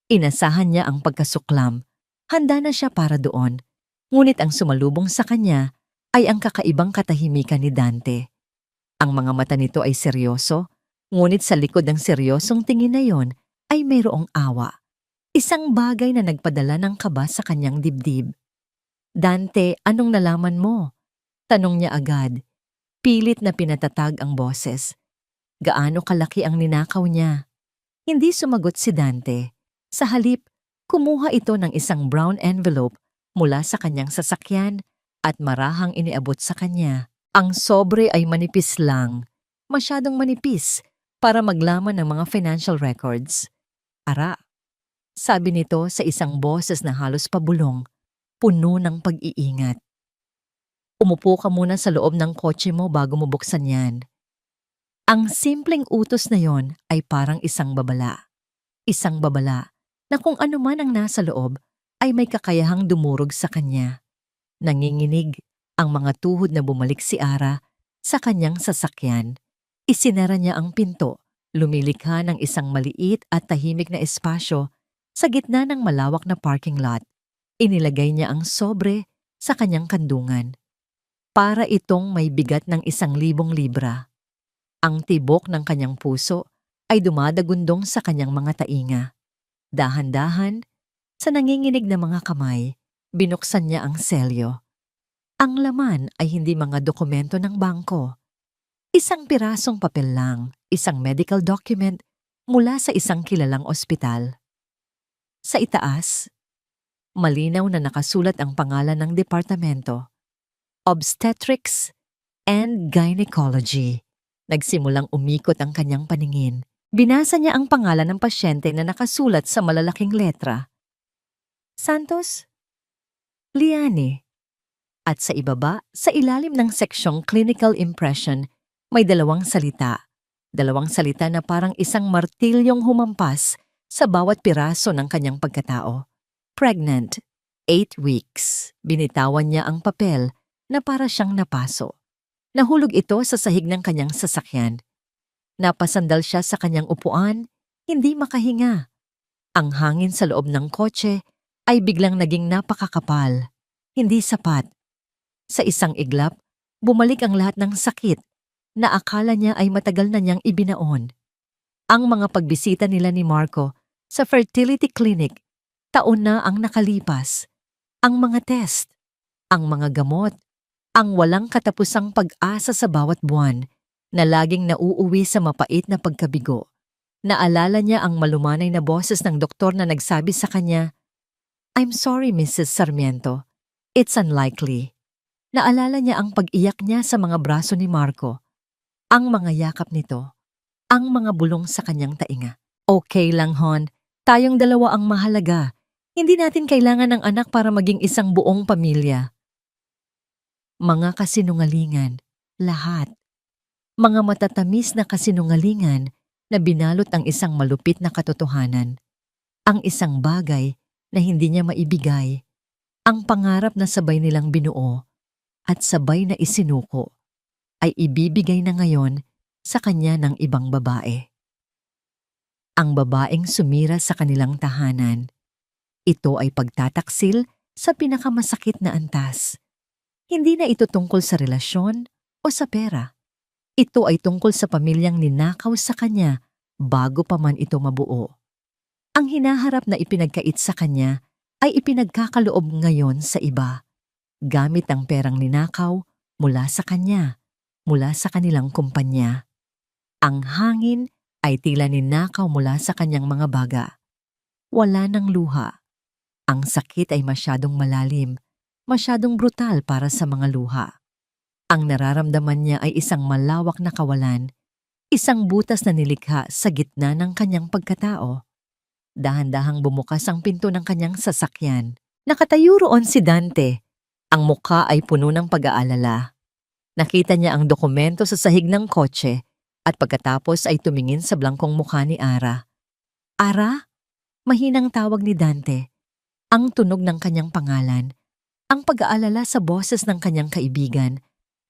[SPEAKER 1] Inasahan niya ang pagkasuklam. Handa na siya para doon. Ngunit ang sumalubong sa kanya ay ang kakaibang katahimikan ni Dante. Ang mga mata nito ay seryoso, ngunit sa likod ng seryosong tingin na yon ay mayroong awa. Isang bagay na nagpadala ng kaba sa kanyang dibdib. Dante, anong nalaman mo? Tanong niya agad. Pilit na pinatatag ang boses. Gaano kalaki ang ninakaw niya? Hindi sumagot si Dante. Sa halip, kumuha ito ng isang brown envelope mula sa kanyang sasakyan at marahang iniabot sa kanya. Ang sobre ay manipis lang, masyadong manipis para maglaman ng mga financial records. Ara, sabi nito sa isang boses na halos pabulong, puno ng pag-iingat. Umupo ka muna sa loob ng kotse mo bago mo buksan yan. Ang simpleng utos na yon ay parang isang babala. Isang babala na kung ano man ang nasa loob ay may kakayahang dumurog sa kanya. Nanginginig ang mga tuhod na bumalik si Ara sa kanyang sasakyan. Isinara niya ang pinto, lumilikha ng isang maliit at tahimik na espasyo sa gitna ng malawak na parking lot. Inilagay niya ang sobre sa kanyang kandungan. Para itong may bigat ng 1,000 libra. Ang tibok ng kanyang puso ay dumadagundong sa kanyang mga tainga. Dahan-dahan, sa nanginginig na mga kamay, binuksan niya ang selyo. Ang laman ay hindi mga dokumento ng bangko. Isang pirasong papel lang, isang medical document mula sa isang kilalang ospital. Sa itaas, malinaw na nakasulat ang pangalan ng departamento, Obstetrics and Gynecology. Nagsimulang umikot ang kanyang paningin. Binasa niya ang pangalan ng pasyente na nakasulat sa malalaking letra. Santos? Liani. At sa ibaba, sa ilalim ng seksyong Clinical Impression, may dalawang salita. Dalawang salita na parang isang martilyong humampas sa bawat piraso ng kanyang pagkatao. Pregnant. 8 weeks. Binitawan niya ang papel na para siyang napaso. Nahulog ito sa sahig ng kanyang sasakyan. Napasandal siya sa kanyang upuan, hindi makahinga. Ang hangin sa loob ng kotse ay biglang naging napakakapal, hindi sapat. Sa isang iglap, bumalik ang lahat ng sakit na akala niya ay matagal na niyang ibinaon. Ang mga pagbisita nila ni Marco sa fertility clinic, taon na ang nakalipas. Ang mga test, ang mga gamot, ang walang katapusang pag-asa sa bawat buwan na laging nauuwi sa mapait na pagkabigo. Naalala niya ang malumanay na boses ng doktor na nagsabi sa kanya, "I'm sorry, Mrs. Sarmiento. It's unlikely." Naalala niya ang pag-iyak niya sa mga braso ni Marco, ang mga yakap nito, ang mga bulong sa kanyang tainga. Okay lang, hon. Tayong dalawa ang mahalaga. Hindi natin kailangan ng anak para maging isang buong pamilya. Mga kasinungalingan, lahat. Mga matatamis na kasinungalingan na binalot ang isang malupit na katotohanan. Ang isang bagay na hindi niya maibigay. Ang pangarap na sabay nilang binuo at sabay na isinuko ay ibibigay na ngayon sa kanya ng ibang babae. Ang babaeng sumira sa kanilang tahanan. Ito ay pagtataksil sa pinakamasakit na antas. Hindi na ito tungkol sa relasyon o sa pera. Ito ay tungkol sa pamilyang ninakaw sa kanya bago pa man ito mabuo. Ang hinaharap na ipinagkait sa kanya ay ipinagkakaloob ngayon sa iba, gamit ang perang ninakaw mula sa kanya, mula sa kanilang kumpanya. Ang hangin ay tila ninakaw mula sa kanyang mga baga. Wala ng luha. Ang sakit ay masyadong malalim, masyadong brutal para sa mga luha. Ang nararamdaman niya ay isang malawak na kawalan, isang butas na nilikha sa gitna ng kanyang pagkatao. Dahan-dahang bumukas ang pinto ng kanyang sasakyan. Nakatayo roon si Dante. Ang mukha ay puno ng pag-aalala. Nakita niya ang dokumento sa sahig ng kotse at pagkatapos ay tumingin sa blangkong mukha ni Ara. Ara? Mahinang tawag ni Dante. Ang tunog ng kanyang pangalan, ang pag-aalala sa boses ng kanyang kaibigan,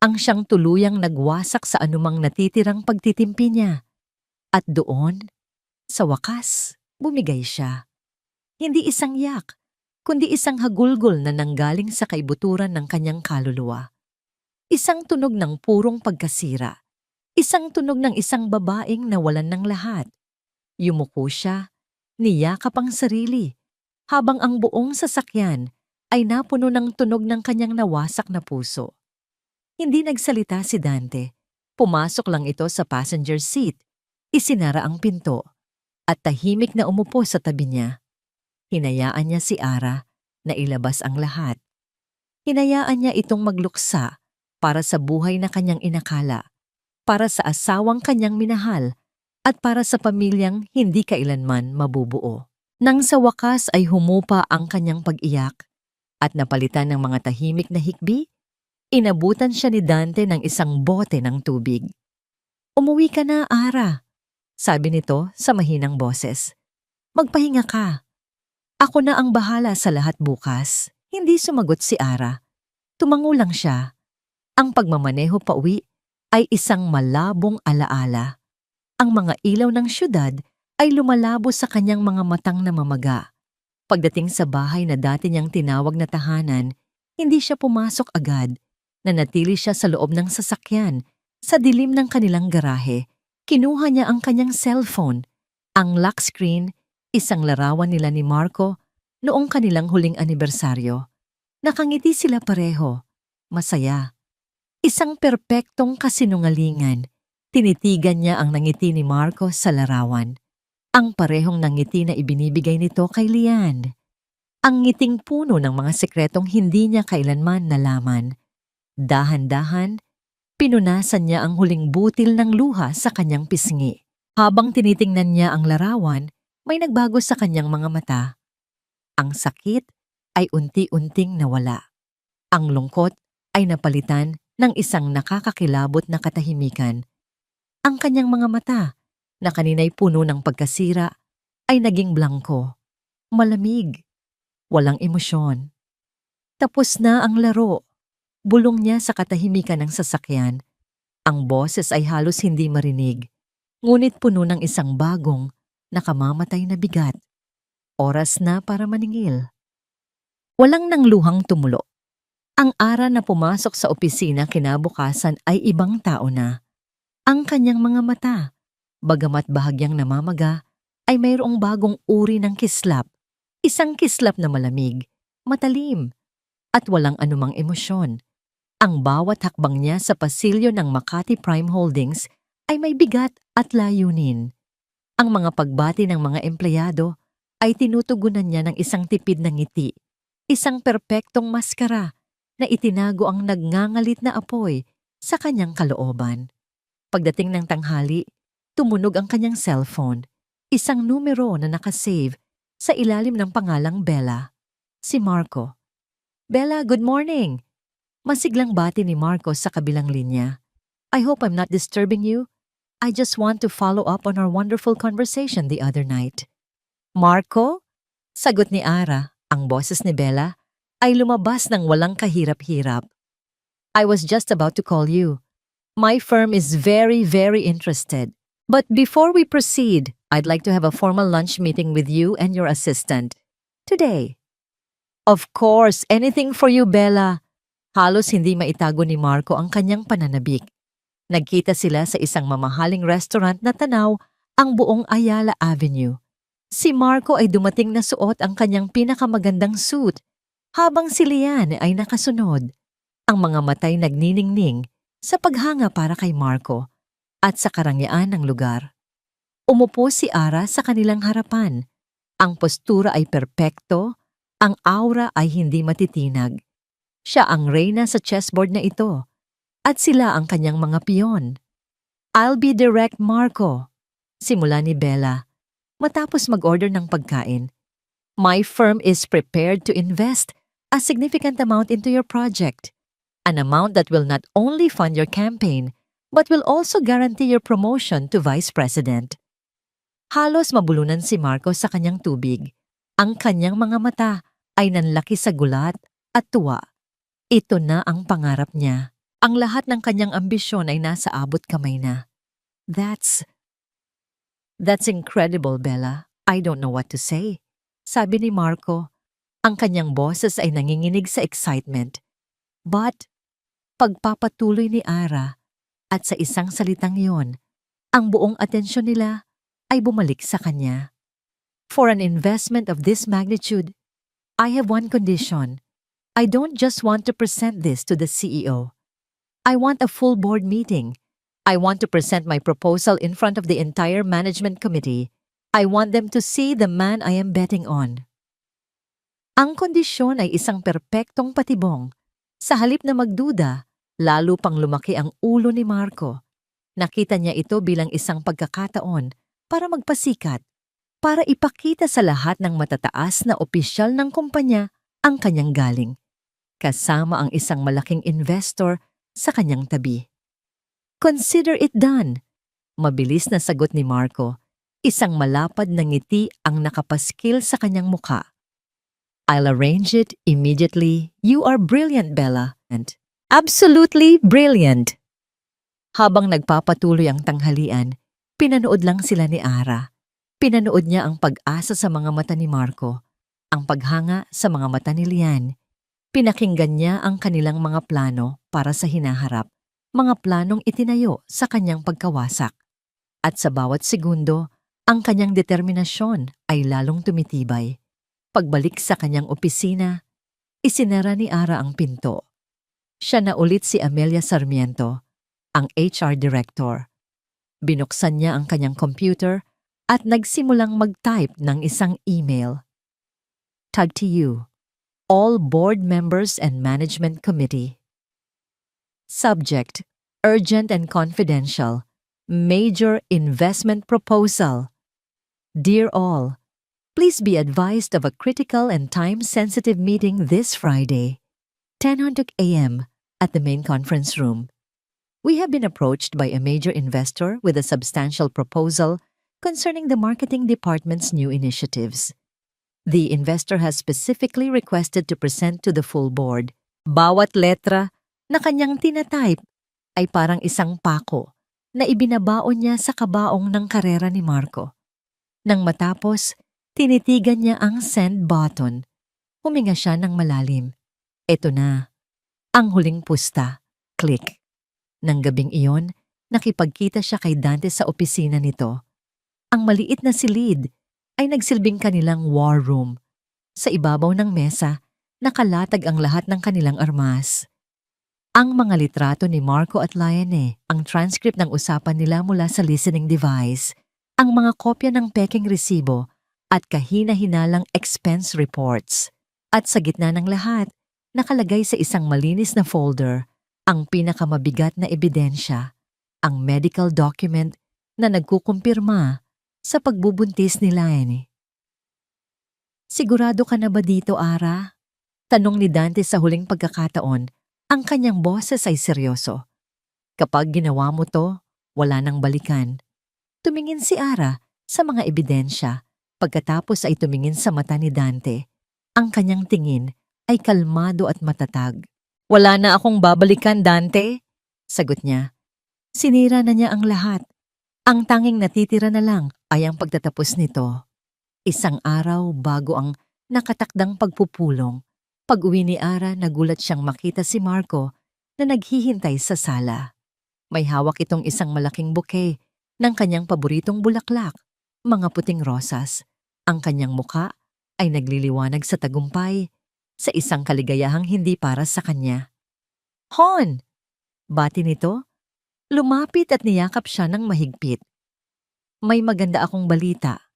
[SPEAKER 1] ang siyang tuluyang nagwasak sa anumang natitirang pagtitimpi niya. At doon, sa wakas, bumigay siya. Hindi isang yak, kundi isang hagulgol na nanggaling sa kaibuturan ng kanyang kaluluwa. Isang tunog ng purong pagkasira. Isang tunog ng isang babaeng nawalan ng lahat. Yumuko siya, niyakap ang sarili, habang ang buong sasakyan ay napuno ng tunog ng kanyang nawasak na puso. Hindi nagsalita si Dante. Pumasok lang ito sa passenger seat. Isinara ang pinto at tahimik na umupo sa tabi niya. Hinayaan niya si Ara na ilabas ang lahat. Hinayaan niya itong magluksa para sa buhay na kanyang inakala, para sa asawang kanyang minahal, at para sa pamilyang hindi kailanman mabubuo. Nang sa wakas ay humupa ang kanyang pag-iyak at napalitan ng mga tahimik na hikbi, inabutan siya ni Dante ng isang bote ng tubig. "Umuwi ka na, Ara," sabi nito sa mahinang boses. "Magpahinga ka. Ako na ang bahala sa lahat bukas." Hindi sumagot si Ara. Tumango lang siya. Ang pagmamaneho pauwi ay isang malabong alaala. Ang mga ilaw ng syudad ay lumalabo sa kanyang mga matang namamaga. Pagdating sa bahay na dati niyang tinawag na tahanan, hindi siya pumasok agad. Nanatili siya sa loob ng sasakyan. Sa dilim ng kanilang garahe, kinuha niya ang kanyang cellphone. Ang lock screen, isang larawan nila ni Marco noong kanilang huling anibersaryo. Nakangiti sila pareho. Masaya. Isang perpektong kasinungalingan. Tinitigan niya ang nangiti ni Marco sa larawan. Ang parehong nangiti na ibinibigay nito kay Lian. Ang ngiting puno ng mga sekretong hindi niya kailanman nalaman. Dahan-dahan, pinunasan niya ang huling butil ng luha sa kanyang pisngi. Habang tinitingnan niya ang larawan, may nagbago sa kanyang mga mata. Ang sakit ay unti-unting nawala. Ang lungkot ay napalitan ng isang nakakakilabot na katahimikan. Ang kanyang mga mata, na kanina'y puno ng pagkasira, ay naging blangko, malamig, walang emosyon. Tapos na ang laro. Bulong niya sa katahimikan ng sasakyan. Ang boses ay halos hindi marinig, ngunit puno ng isang bagong, nakamamatay na bigat. Oras na para maningil. Walang nangluhang tumulo. Ang Ara na pumasok sa opisina kinabukasan ay ibang tao na. Ang kanyang mga mata, bagamat bahagyang namamaga, ay mayroong bagong uri ng kislap. Isang kislap na malamig, matalim, at walang anumang emosyon. Ang bawat hakbang niya sa pasilyo ng Makati Prime Holdings ay may bigat at layunin. Ang mga pagbati ng mga empleyado ay tinutugunan niya ng isang tipid na ngiti, isang perpektong maskara na itinago ang nagngangalit na apoy sa kanyang kalooban. Pagdating ng tanghali, tumunog ang kanyang cellphone, isang numero na nakasave sa ilalim ng pangalang Bella. Si Marco. "Bella, good morning!" Masiglang bati ni Marco sa kabilang linya. "I hope I'm not disturbing you. I just want to follow up on our wonderful conversation the other night." "Marco?" Sagot ni Ara. Ang boses ni Bella ay lumabas ng walang kahirap-hirap. "I was just about to call you. My firm is very, very interested. But before we proceed, I'd like to have a formal lunch meeting with you and your assistant. Today." "Of course, anything for you, Bella." Halos hindi maitago ni Marco ang kanyang pananabik. Nagkita sila sa isang mamahaling restaurant na tanaw ang buong Ayala Avenue. Si Marco ay dumating na suot ang kanyang pinakamagandang suit, habang si Lian ay nakasunod. Ang mga matay nagniningning sa paghanga para kay Marco at sa karangyaan ng lugar. Umupo si Ara sa kanilang harapan. Ang postura ay perpekto, ang aura ay hindi matitinag. Siya ang reyna sa chessboard na ito, at sila ang kanyang mga piyon. "I'll be direct, Marco," simula ni Bella, matapos mag-order ng pagkain. "My firm is prepared to invest a significant amount into your project. An amount that will not only fund your campaign, but will also guarantee your promotion to Vice President." Halos mabulunan si Marco sa kanyang tubig. Ang kanyang mga mata ay nanlaki sa gulat at tuwa. Ito na ang pangarap niya. Ang lahat ng kanyang ambisyon ay nasa abot kamay na. That's incredible, Bella. I don't know what to say," sabi ni Marco. Ang kanyang boses ay nanginginig sa excitement. But, pagpapatuloy ni Ara, at sa isang salitang yon, ang buong atensyon nila ay bumalik sa kanya. "For an investment of this magnitude, I have one condition. I don't just want to present this to the CEO. I want a full board meeting. I want to present my proposal in front of the entire management committee. I want them to see the man I am betting on." Ang kondisyon ay isang perpektong patibong. Sa halip na magduda, lalo pang lumaki ang ulo ni Marco. Nakita niya ito bilang isang pagkakataon para magpasikat, para ipakita sa lahat ng matataas na opisyal ng kumpanya ang kanyang galing, kasama ang isang malaking investor sa kanyang tabi. "Consider it done," mabilis na sagot ni Marco. Isang malapad na ngiti ang nakapaskil sa kanyang muka. "I'll arrange it immediately. You are brilliant, Bella. And absolutely brilliant." Habang nagpapatuloy ang tanghalian, pinanood lang sila ni Ara. Pinanood niya ang pag-asa sa mga mata ni Marco, ang paghanga sa mga mata ni Lian. Pinakinggan niya ang kanilang mga plano para sa hinaharap, mga planong itinayo sa kanyang pagkawasak. At sa bawat segundo, ang kanyang determinasyon ay lalong tumitibay. Pagbalik sa kanyang opisina, isinara ni Ara ang pinto. Siya na ulit si Amelia Sarmiento, ang HR Director. Binuksan niya ang kanyang computer at nagsimulang mag-type ng isang email. "Tag to you, all board members and management committee. Subject, urgent and confidential, major investment proposal. Dear all, please be advised of a critical and time-sensitive meeting this Friday, 10:00 a.m. at the main conference room. We have been approached by a major investor with a substantial proposal concerning the marketing department's new initiatives. The investor has specifically requested to present to the full board. Bawat letra na kanyang tinatype ay parang isang pako na ibinabaon niya sa kabaong ng karera ni Marco. Nang matapos, tinitigan niya ang send button. Huminga siya ng malalim. Eto na. Ang huling pusta. Click. Nang gabing iyon, nakipagkita siya kay Dante sa opisina nito. Ang maliit na silid ay nagsilbing kanilang war room. Sa ibabaw ng mesa, nakalatag ang lahat ng kanilang armas. Ang mga litrato ni Marco at Liane, ang transcript ng usapan nila mula sa listening device, ang mga kopya ng peking resibo at kahina-hinalang expense reports. At sa gitna ng lahat, nakalagay sa isang malinis na folder ang pinakamabigat na ebidensya, ang medical document na nagkukumpirma sa pagbubuntis ni Liane. "Sigurado ka na ba dito, Ara?" Tanong ni Dante sa huling pagkakataon. Ang kanyang boses ay seryoso. "Kapag ginawa mo to, wala nang balikan." Tumingin si Ara sa mga ebidensya, pagkatapos ay tumingin sa mata ni Dante. Ang kanyang tingin ay kalmado at matatag. "Wala na akong babalikan, Dante," sagot niya. Sinira na niya ang lahat. Ang tanging natitira na lang ay ang pagtatapos nito. Isang araw bago ang nakatakdang pagpupulong, pag-uwi ni Ara, nagulat siyang makita si Marco na naghihintay sa sala. May hawak itong isang malaking bouquet ng kanyang paboritong bulaklak, mga puting rosas. Ang kanyang muka ay nagliliwanag sa tagumpay, sa isang kaligayahang hindi para sa kanya. "Hon!" Bati nito. Lumapit at niyakap siya ng mahigpit. May maganda akong balita.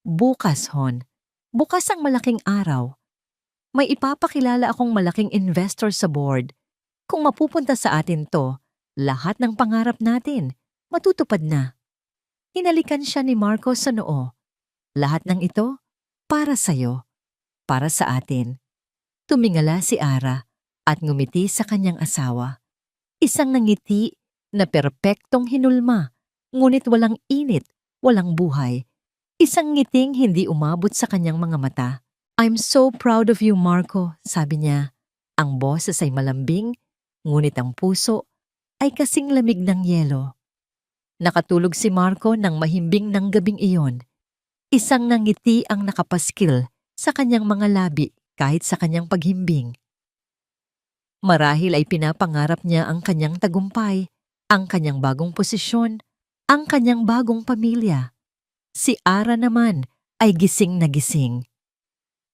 [SPEAKER 1] Bukas, Hon. Bukas ang malaking araw. May ipapakilala akong malaking investor sa board. Kung mapupunta sa atin to, lahat ng pangarap natin, matutupad na. Hinalikan siya ni Marco sa noo. Lahat ng ito, para sa'yo, para sa atin. Tumingala si Ara at ngumiti sa kanyang asawa. Isang nangiti na perpektong hinulma, ngunit walang init, walang buhay. Isang ngiting hindi umabot sa kanyang mga mata. "I'm so proud of you, Marco," sabi niya. Ang boses ay malambing, ngunit ang puso ay kasing lamig ng yelo. Nakatulog si Marco nang mahimbing ng gabing iyon. Isang nangiti ang nakapaskil sa kanyang mga labi kahit sa kanyang paghimbing. Marahil ay pinapangarap niya ang kanyang tagumpay, ang kanyang bagong posisyon, ang kanyang bagong pamilya. Si Ara naman ay gising na gising.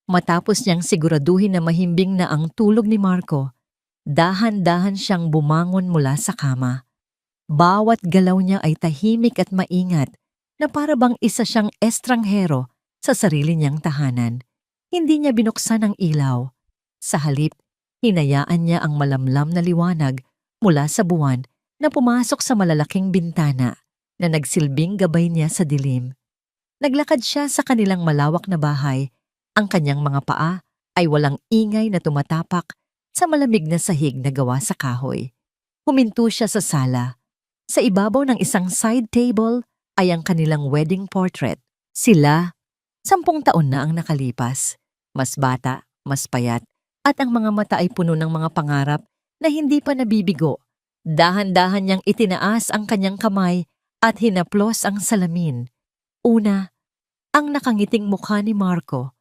[SPEAKER 1] Matapos niyang siguraduhin na mahimbing na ang tulog ni Marco, dahan-dahan siyang bumangon mula sa kama. Bawat galaw niya ay tahimik at maingat na para bang isa siyang estranghero sa sarili niyang tahanan. Hindi niya binuksan ang ilaw. Sa halip, hinayaan niya ang malamlam na liwanag mula sa buwan na pumasok sa malalaking bintana na nagsilbing gabay niya sa dilim. Naglakad siya sa kanilang malawak na bahay. Ang kanyang mga paa ay walang ingay na tumatapak sa malamig na sahig na gawa sa kahoy. Huminto siya sa sala. Sa ibabaw ng isang side table ay ang kanilang wedding portrait. Sila, 10 taon na ang nakalipas. Mas bata, mas payat, at ang mga mata ay puno ng mga pangarap na hindi pa nabibigo. Dahan-dahan niyang itinaas ang kanyang kamay at hinaplos ang salamin. Una, ang nakangiting mukha ni Marco.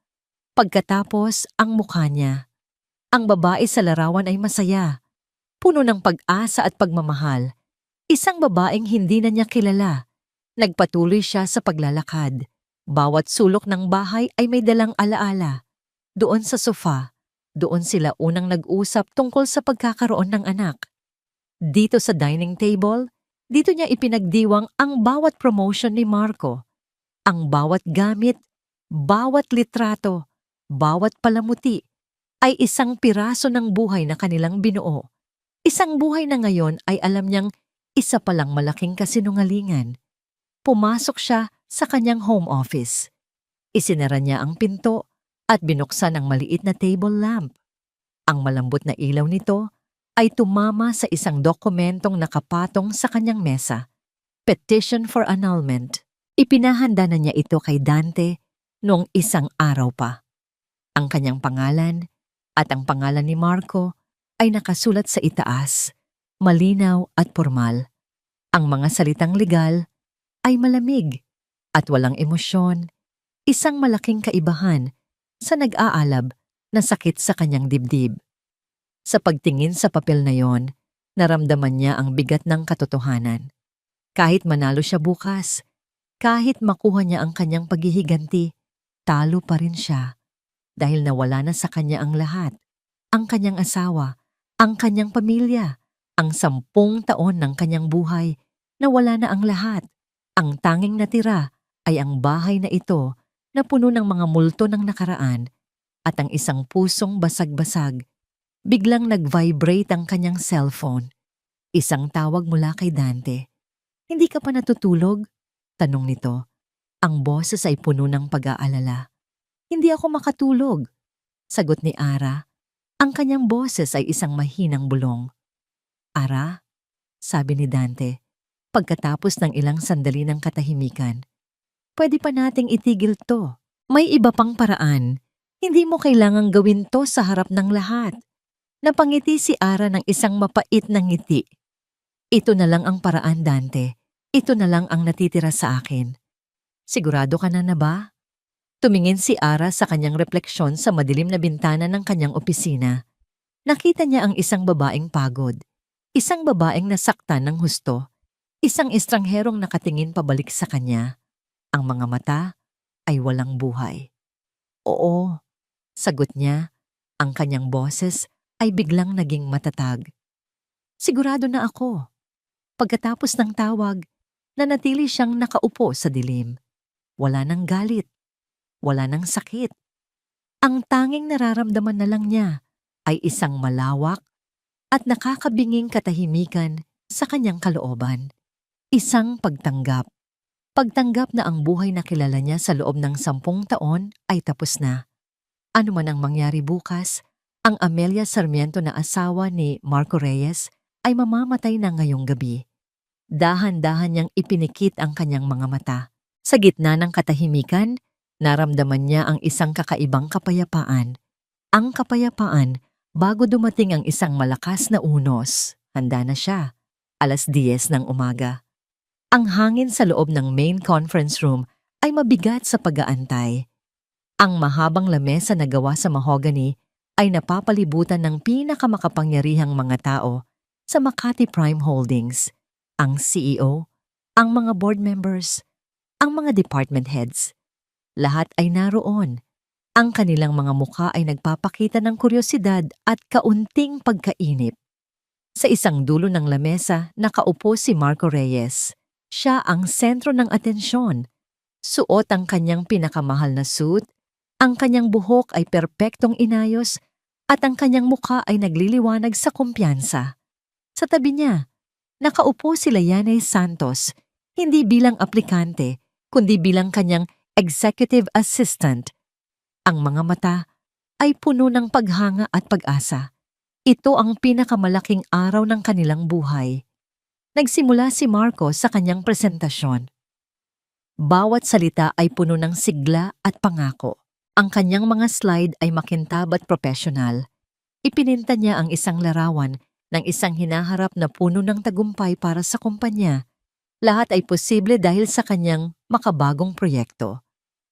[SPEAKER 1] Pagkatapos, ang mukha niya. Ang babae sa larawan ay masaya, puno ng pag-asa at pagmamahal. Isang babaeng hindi na niya kilala. Nagpatuloy siya sa paglalakad. Bawat sulok ng bahay ay may dalang alaala. Doon sa sofa, doon sila unang nag-usap tungkol sa pagkakaroon ng anak. Dito sa dining table, dito niya ipinagdiwang ang bawat promotion ni Marco. Ang bawat gamit, bawat litrato, bawat palamuti ay isang piraso ng buhay na kanilang binuo. Isang buhay na ngayon ay alam niyang isa palang malaking kasinungalingan. Pumasok siya sa kanyang home office. Isinara niya ang pinto at binuksan ang maliit na table lamp. Ang malambot na ilaw nito ay tumama sa isang dokumentong nakapatong sa kanyang mesa. Petition for annulment. Ipinahanda na niya ito kay Dante noong isang araw pa. Ang kanyang pangalan at ang pangalan ni Marco ay nakasulat sa itaas, malinaw at formal. Ang mga salitang legal ay malamig at walang emosyon, isang malaking kaibahan sa nag-aalab na sakit sa kanyang dibdib. Sa pagtingin sa papel na yon, naramdaman niya ang bigat ng katotohanan. Kahit manalo siya bukas, kahit makuha niya ang kanyang paghihiganti, talo pa rin siya. Dahil nawala na sa kanya ang lahat, ang kanyang asawa, ang kanyang pamilya, ang 10 taon ng kanyang buhay, nawala na ang lahat. Ang tanging natira ay ang bahay na ito na puno ng mga multo ng nakaraan at ang isang pusong basag-basag. Biglang nag-vibrate ang kanyang cellphone. Isang tawag mula kay Dante. "Hindi ka pa natutulog?" tanong nito. Ang boses ay puno ng pag-aalala. "Hindi ako makatulog," sagot ni Ara. Ang kanyang boses ay isang mahinang bulong. "Ara?" sabi ni Dante, pagkatapos ng ilang sandali ng katahimikan. "Pwede pa nating itigil to. May iba pang paraan. Hindi mo kailangang gawin to sa harap ng lahat." Napangiti si Ara ng isang mapait na ngiti. "Ito na lang ang paraan, Dante. Ito na lang ang natitira sa akin." "Sigurado ka na ba?" Tumingin si Ara sa kanyang refleksyon sa madilim na bintana ng kanyang opisina. Nakita niya ang isang babaeng pagod, isang babaeng nasaktan ng husto, isang estrangherong nakatingin pabalik sa kanya. Ang mga mata ay walang buhay. "Oo," sagot niya. Ang kanyang boses ay biglang naging matatag. "Sigurado na ako." Pagkatapos ng tawag, Nanatili siyang nakaupo sa dilim. Wala nang galit. Wala nang sakit. Ang tanging nararamdaman na lang niya ay isang malawak at nakakabinging katahimikan sa kanyang kalooban. Isang pagtanggap. Pagtanggap na ang buhay na kilala niya sa loob ng 10 taon ay tapos na. Ano man ang mangyari bukas, ang Amelia Sarmiento na asawa ni Marco Reyes ay mamamatay na ngayong gabi. Dahan-dahan niyang ipinikit ang kanyang mga mata. Sa gitna ng katahimikan, naramdaman niya ang isang kakaibang kapayapaan. Ang kapayapaan bago dumating ang isang malakas na unos. Handa na siya. 10:00 ng umaga. Ang hangin sa loob ng main conference room ay mabigat sa pag-aantay. Ang mahabang lamesa na gawa sa mahogany ay napapalibutan ng pinakamakapangyarihang mga tao sa Makati Prime Holdings, ang CEO, ang mga board members, ang mga department heads. Lahat ay naroon. Ang kanilang mga mukha ay nagpapakita ng kuryosidad at kaunting pagkainip. Sa isang dulo ng lamesa, nakaupo si Marco Reyes. Siya ang sentro ng atensyon. Suot ang kanyang pinakamahal na suit, ang kanyang buhok ay perpektong inayos, at ang kanyang mukha ay nagliliwanag sa kumpiyansa. Sa tabi niya, nakaupo si Leyanay Santos, hindi bilang aplikante, kundi bilang kanyang executive assistant. Ang mga mata ay puno ng paghanga at pag-asa. Ito ang pinakamalaking araw ng kanilang buhay. Nagsimula si Marco sa kanyang presentasyon. Bawat salita ay puno ng sigla at pangako. Ang kanyang mga slide ay makintab at profesional. Ipininta niya ang isang larawan ng isang hinaharap na puno ng tagumpay para sa kumpanya. Lahat ay posible dahil sa kanyang makabagong proyekto.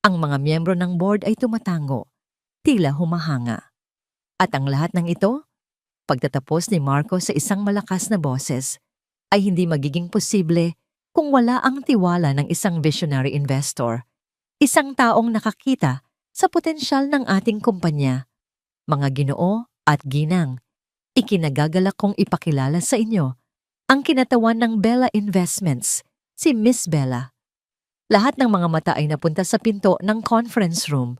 [SPEAKER 1] Ang mga miyembro ng board ay tumatango, tila humahanga. At ang lahat ng ito, pagtatapos ni Marco sa isang malakas na boses, ay hindi magiging posible kung wala ang tiwala ng isang visionary investor, isang taong nakakita sa potensyal ng ating kumpanya. Mga Ginoo at Ginang, ikinagagalak kong ipakilala sa inyo ang kinatawan ng Bella Investments, si Miss Bella. Lahat ng mga mata ay napunta sa pinto ng conference room.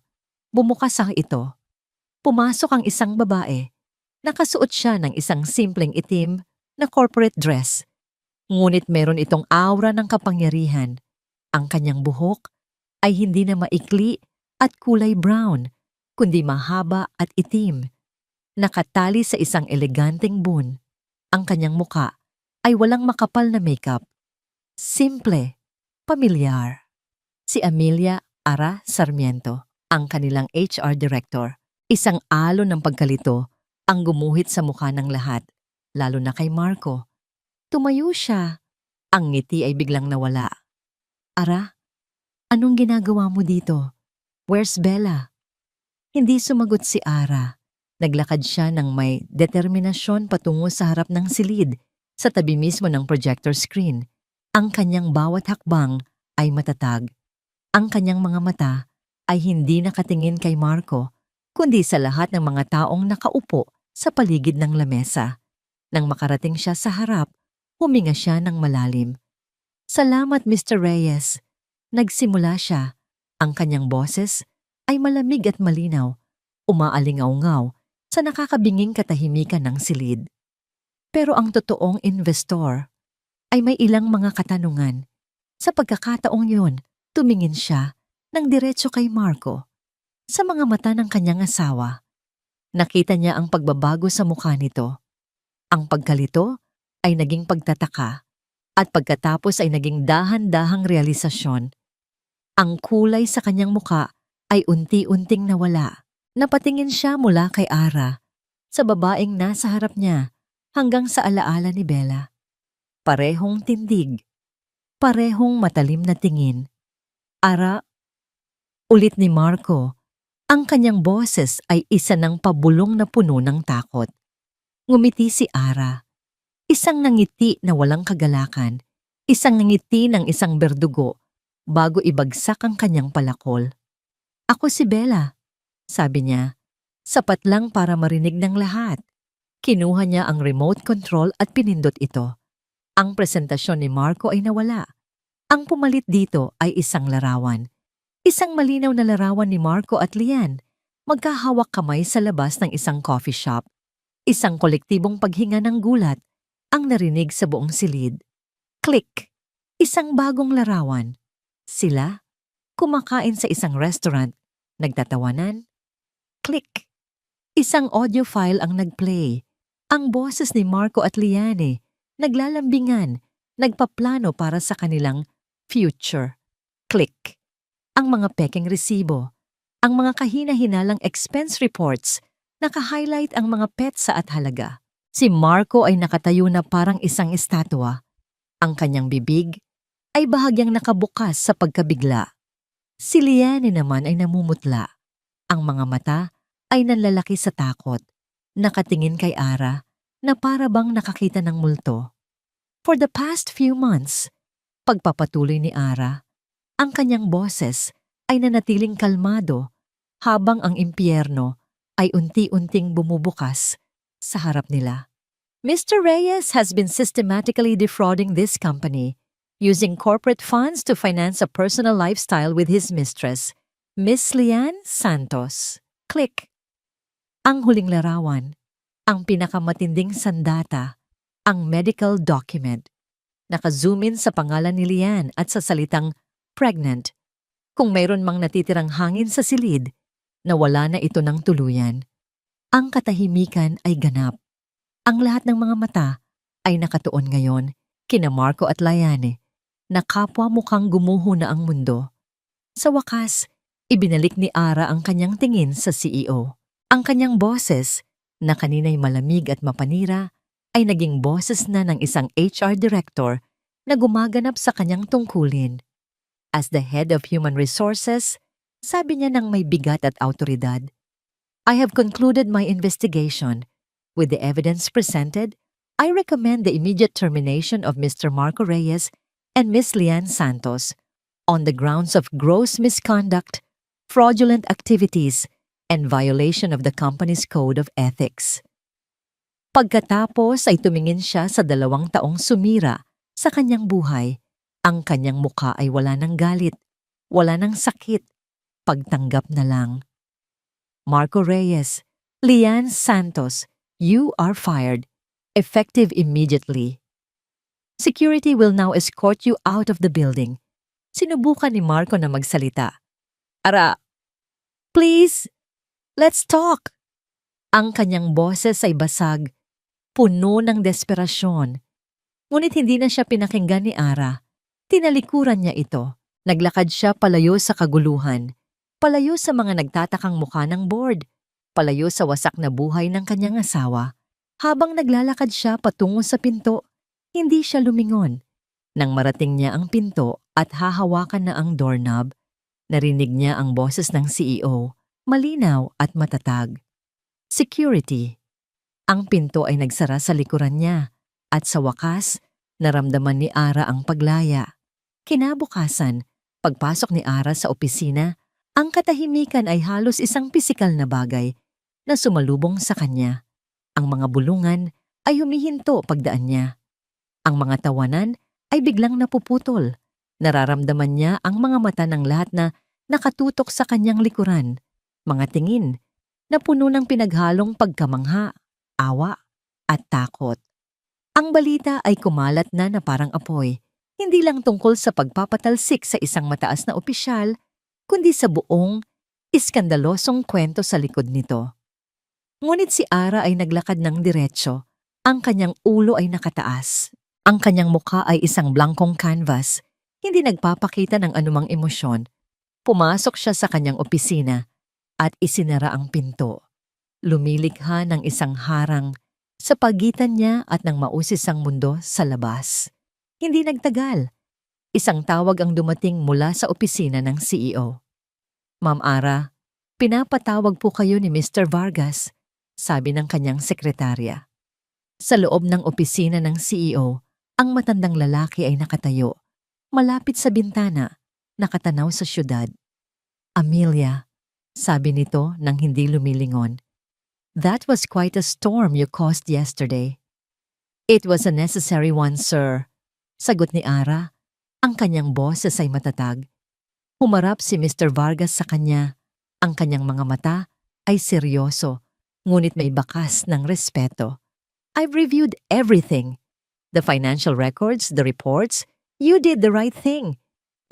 [SPEAKER 1] Bumukas ang ito. Pumasok ang isang babae. Nakasuot siya ng isang simpleng itim na corporate dress. Ngunit meron itong aura ng kapangyarihan. Ang kanyang buhok ay hindi na maikli at kulay brown, kundi mahaba at itim. Nakatali sa isang eleganteng bun. Ang kanyang muka ay walang makapal na makeup. Simple, pamilyar. Si Amelia Ara Sarmiento, ang kanilang HR director. Isang alon ng pagkalito ang gumuhit sa mukha ng lahat, lalo na kay Marco. Tumayo siya. Ang ngiti ay biglang nawala. Ara, anong ginagawa mo dito? Where's Bella? Hindi sumagot si Ara. Naglakad siya ng may determinasyon patungo sa harap ng silid, sa tabi mismo ng projector screen. Ang kanyang bawat hakbang ay matatag. Ang kanyang mga mata ay hindi nakatingin kay Marco, kundi sa lahat ng mga taong nakaupo sa paligid ng lamesa. Nang makarating siya sa harap, huminga siya ng malalim. Salamat, Mr. Reyes. Nagsimula siya. Ang kanyang boses ay malamig at malinaw, umaalingaw-ngaw sa nakakabinging katahimikan ng silid. Pero ang totoong investor ay may ilang mga katanungan. Sa pagkakataong yun, tumingin siya ng diretso kay Marco. Sa mga mata ng kanyang asawa, nakita niya ang pagbabago sa mukha nito. Ang pagkalito ay naging pagtataka at pagkatapos ay naging dahan-dahang realisasyon. Ang kulay sa kanyang muka ay unti-unting nawala. Napatingin siya mula kay Ara, sa babaeng nasa harap niya, hanggang sa alaala ni Bella. Parehong tindig, parehong matalim na tingin. Ara, ulit ni Marco, ang kanyang boses ay isa ng pabulong na puno ng takot. Ngumiti si Ara. Isang nangiti na walang kagalakan, isang ngiti ng isang berdugo, bago ibagsak ang kanyang palakol. Ako si Bella, sabi niya, sapat lang para marinig ng lahat. Kinuha niya ang remote control at pinindot ito. Ang presentasyon ni Marco ay nawala. Ang pumalit dito ay isang larawan. Isang malinaw na larawan ni Marco at Lian, magkahawak kamay sa labas ng isang coffee shop. Isang kolektibong paghinga ng gulat ang narinig sa buong silid. Click! Isang bagong larawan. Sila, kumakain sa isang restaurant, nagtatawanan. Click! Isang audio file ang nagplay. Ang boses ni Marco at Liane, naglalambingan, nagpaplano para sa kanilang future. Click! Ang mga pekeng resibo, ang mga kahina-hinalang expense reports, naka-highlight ang mga petsa at halaga. Si Marco ay nakatayo na parang isang estatwa. Ang kanyang bibig ay bahagyang nakabukas sa pagkabigla. Si Liane naman ay namumutla. Ang mga mata ay nanlalaki sa takot, nakatingin kay Ara na para bang nakakita ng multo. For the past few months, pagpapatuloy ni Ara, ang kanyang boses ay nanatiling kalmado habang ang impyerno ay unti-unting bumubukas sa harap nila. Mr. Reyes has been systematically defrauding this company, using corporate funds to finance a personal lifestyle with his mistress, Miss Lian Santos. Click. Ang huling larawan, ang pinakamatinding sandata, ang medical document. Naka-zoom in sa pangalan ni Lian at sa salitang pregnant. Kung mayroon mang natitirang hangin sa silid, nawala na ito ng tuluyan. Ang katahimikan ay ganap. Ang lahat ng mga mata ay nakatuon ngayon kina Marco at Liane, na kapwa mukhang gumuho na ang mundo. Sa wakas, ibinalik ni Ara ang kanyang tingin sa CEO. Ang kanyang boses, na kanina'y malamig at mapanira, ay naging boses na ng isang HR director na gumaganap sa kanyang tungkulin. As the head of human resources, sabi niya ng may bigat at autoridad, I have concluded my investigation. With the evidence presented, I recommend the immediate termination of Mr. Marco Reyes and Miss Lian Santos on the grounds of gross misconduct, fraudulent activities, and violation of the company's code of ethics. Pagkatapos ay tumingin siya sa 2 taong sumira sa kanyang buhay. Ang kanyang mukha ay wala ng galit, wala ng sakit, pagtanggap na lang. Marco Reyes, Lian Santos, you are fired, effective immediately. Security will now escort you out of the building. Sinubukan ni Marco na magsalita. Ara, please, let's talk. Ang kanyang boses ay basag, puno ng desperasyon. Ngunit hindi na siya pinakinggan ni Ara. Tinalikuran niya ito. Naglakad siya palayo sa kaguluhan, palayo sa mga nagtatakang mukha ng board, palayo sa wasak na buhay ng kanyang asawa. Habang naglalakad siya patungo sa pinto, hindi siya lumingon. Nang marating niya ang pinto at hahawakan na ang doorknob, narinig niya ang boses ng CEO, malinaw at matatag. Security. Ang pinto ay nagsara sa likuran niya at sa wakas, naramdaman ni Ara ang paglaya. Kinabukasan, pagpasok ni Ara sa opisina, ang katahimikan ay halos isang pisikal na bagay na sumalubong sa kanya. Ang mga bulungan ay humihinto pagdaan niya. Ang mga tawanan ay biglang napuputol. Nararamdaman niya ang mga mata ng lahat na nakatutok sa kanyang likuran. Mga tingin na puno ng pinaghalong pagkamangha, awa, at takot. Ang balita ay kumalat na parang apoy. Hindi lang tungkol sa pagpapatalsik sa isang mataas na opisyal, kundi sa buong, iskandalosong kwento sa likod nito. Ngunit si Ara ay naglakad ng diretso. Ang kanyang ulo ay nakataas. Ang kanyang mukha ay isang blankong canvas, hindi nagpapakita ng anumang emosyon. Pumasok siya sa kanyang opisina at isinara ang pinto. Lumilikha ng isang harang sa pagitan niya at ng mausisang mundo sa labas. Hindi nagtagal. Isang tawag ang dumating mula sa opisina ng CEO. Ma'am Ara, pinapatawag po kayo ni Mr. Vargas, sabi ng kanyang sekretarya. Sa loob ng opisina ng CEO, ang matandang lalaki ay nakatayo, malapit sa bintana, nakatanaw sa syudad. Amelia, sabi nito nang hindi lumilingon. That was quite a storm you caused yesterday. It was a necessary one, sir. Sagot ni Ara. Ang kanyang boses ay matatag. Humarap si Mr. Vargas sa kanya. Ang kanyang mga mata ay seryoso, ngunit may bakas ng respeto. I've reviewed everything. The financial records, the reports. You did the right thing.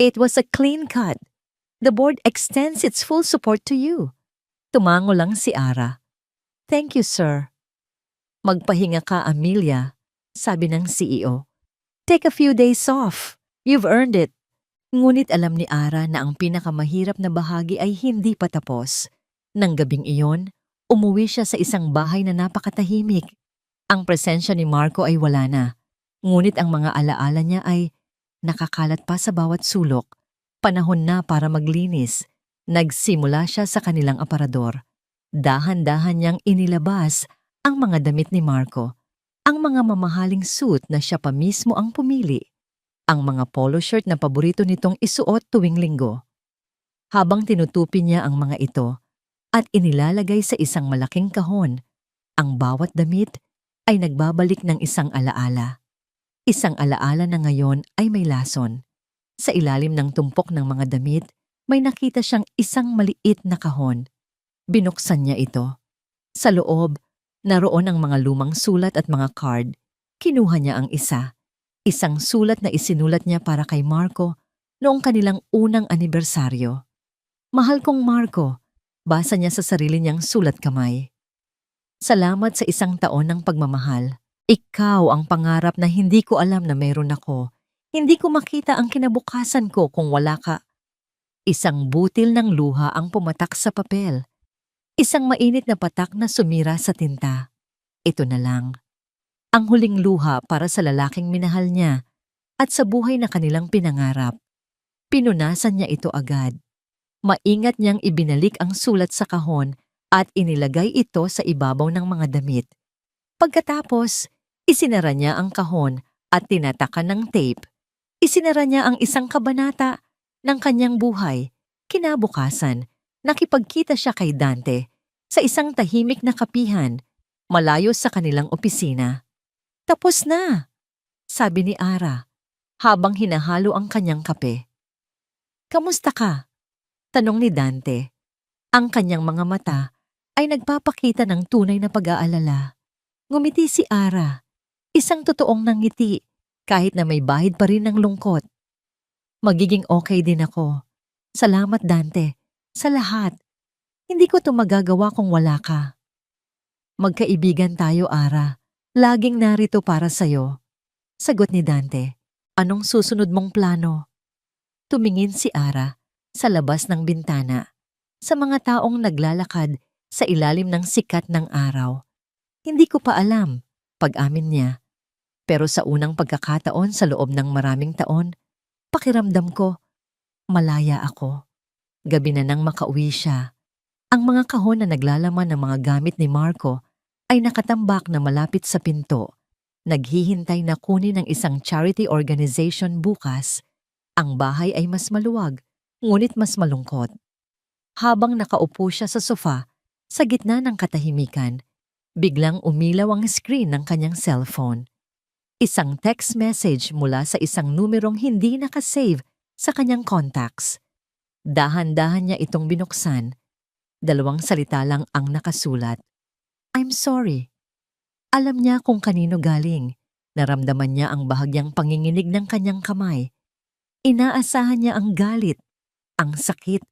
[SPEAKER 1] It was a clean cut. The board extends its full support to you. Tumango lang si Ara. Thank you, sir. Magpahinga ka, Amelia, sabi ng CEO. Take a few days off. You've earned it. Ngunit alam ni Ara na ang pinakamahirap na bahagi ay hindi pa tapos. Nang gabing iyon, umuwi siya sa isang bahay na napakatahimik. Ang presensya ni Marco ay wala na. Ngunit ang mga alaala niya ay nakakalat pa sa bawat sulok. Panahon na para maglinis. Nagsimula siya sa kanilang aparador. Dahan-dahan niyang inilabas ang mga damit ni Marco. Ang mga mamahaling suit na siya pa mismo ang pumili. Ang mga polo shirt na paborito nitong isuot tuwing linggo. Habang tinutupi niya ang mga ito at inilalagay sa isang malaking kahon, ang bawat damit ay nagbabalik ng isang alaala. Isang alaala na ngayon ay may lason. Sa ilalim ng tumpok ng mga damit, may nakita siyang isang maliit na kahon. Binuksan niya ito. Sa loob, naroon ang mga lumang sulat at mga card. Kinuha niya ang isa. Isang sulat na isinulat niya para kay Marco noong kanilang unang anibersaryo. Mahal kong Marco, basa niya sa sarili niyang sulat kamay. Salamat sa isang taon ng pagmamahal. Ikaw ang pangarap na hindi ko alam na mayroon ako. Hindi ko makita ang kinabukasan ko kung wala ka. Isang butil ng luha ang pumatak sa papel. Isang mainit na patak na sumira sa tinta. Ito na lang. Ang huling luha para sa lalaking minahal niya at sa buhay na kanilang pinangarap. Pinunasan niya ito agad. Maingat niyang ibinalik ang sulat sa kahon at inilagay ito sa ibabaw ng mga damit. Pagkatapos, isinara niya ang kahon at tinatakan ng tape. Isinara niya ang isang kabanata ng kanyang buhay. Kinabukasan, nakipagkita siya kay Dante sa isang tahimik na kapihan, malayo sa kanilang opisina. Tapos na, sabi ni Ara, habang hinahalo ang kanyang kape. Kamusta ka? Tanong ni Dante. Ang kanyang mga mata ay nagpapakita ng tunay na pag-aalala. Ngumiti si Ara, isang totoong nangiti, kahit na may bahid pa rin ng lungkot. Magiging okay din ako. Salamat, Dante. Sa lahat. Hindi ko ito magagawa kung wala ka. Magkaibigan tayo, Ara. Laging narito para sa'yo. Sagot ni Dante. Anong susunod mong plano? Tumingin si Ara sa labas ng bintana, sa mga taong naglalakad sa ilalim ng sikat ng araw. Hindi ko pa alam, pag-amin niya. Pero sa unang pagkakataon sa loob ng maraming taon, pakiramdam ko, malaya ako. Gabi na nang makauwi siya. Ang mga kahon na naglalaman ng mga gamit ni Marco ay nakatambak na malapit sa pinto. Naghihintay na kunin ng isang charity organization bukas. Ang bahay ay mas maluwag, ngunit mas malungkot. Habang nakaupo siya sa sofa, sa gitna ng katahimikan, biglang umilaw ang screen ng kanyang cellphone. Isang text message mula sa isang numerong hindi nakasave sa kanyang contacts. Dahan-dahan niya itong binuksan. 2 salita lang ang nakasulat. I'm sorry. Alam niya kung kanino galing. Naramdaman niya ang bahagyang panginginig ng kanyang kamay. Inaasahan niya ang galit, ang sakit,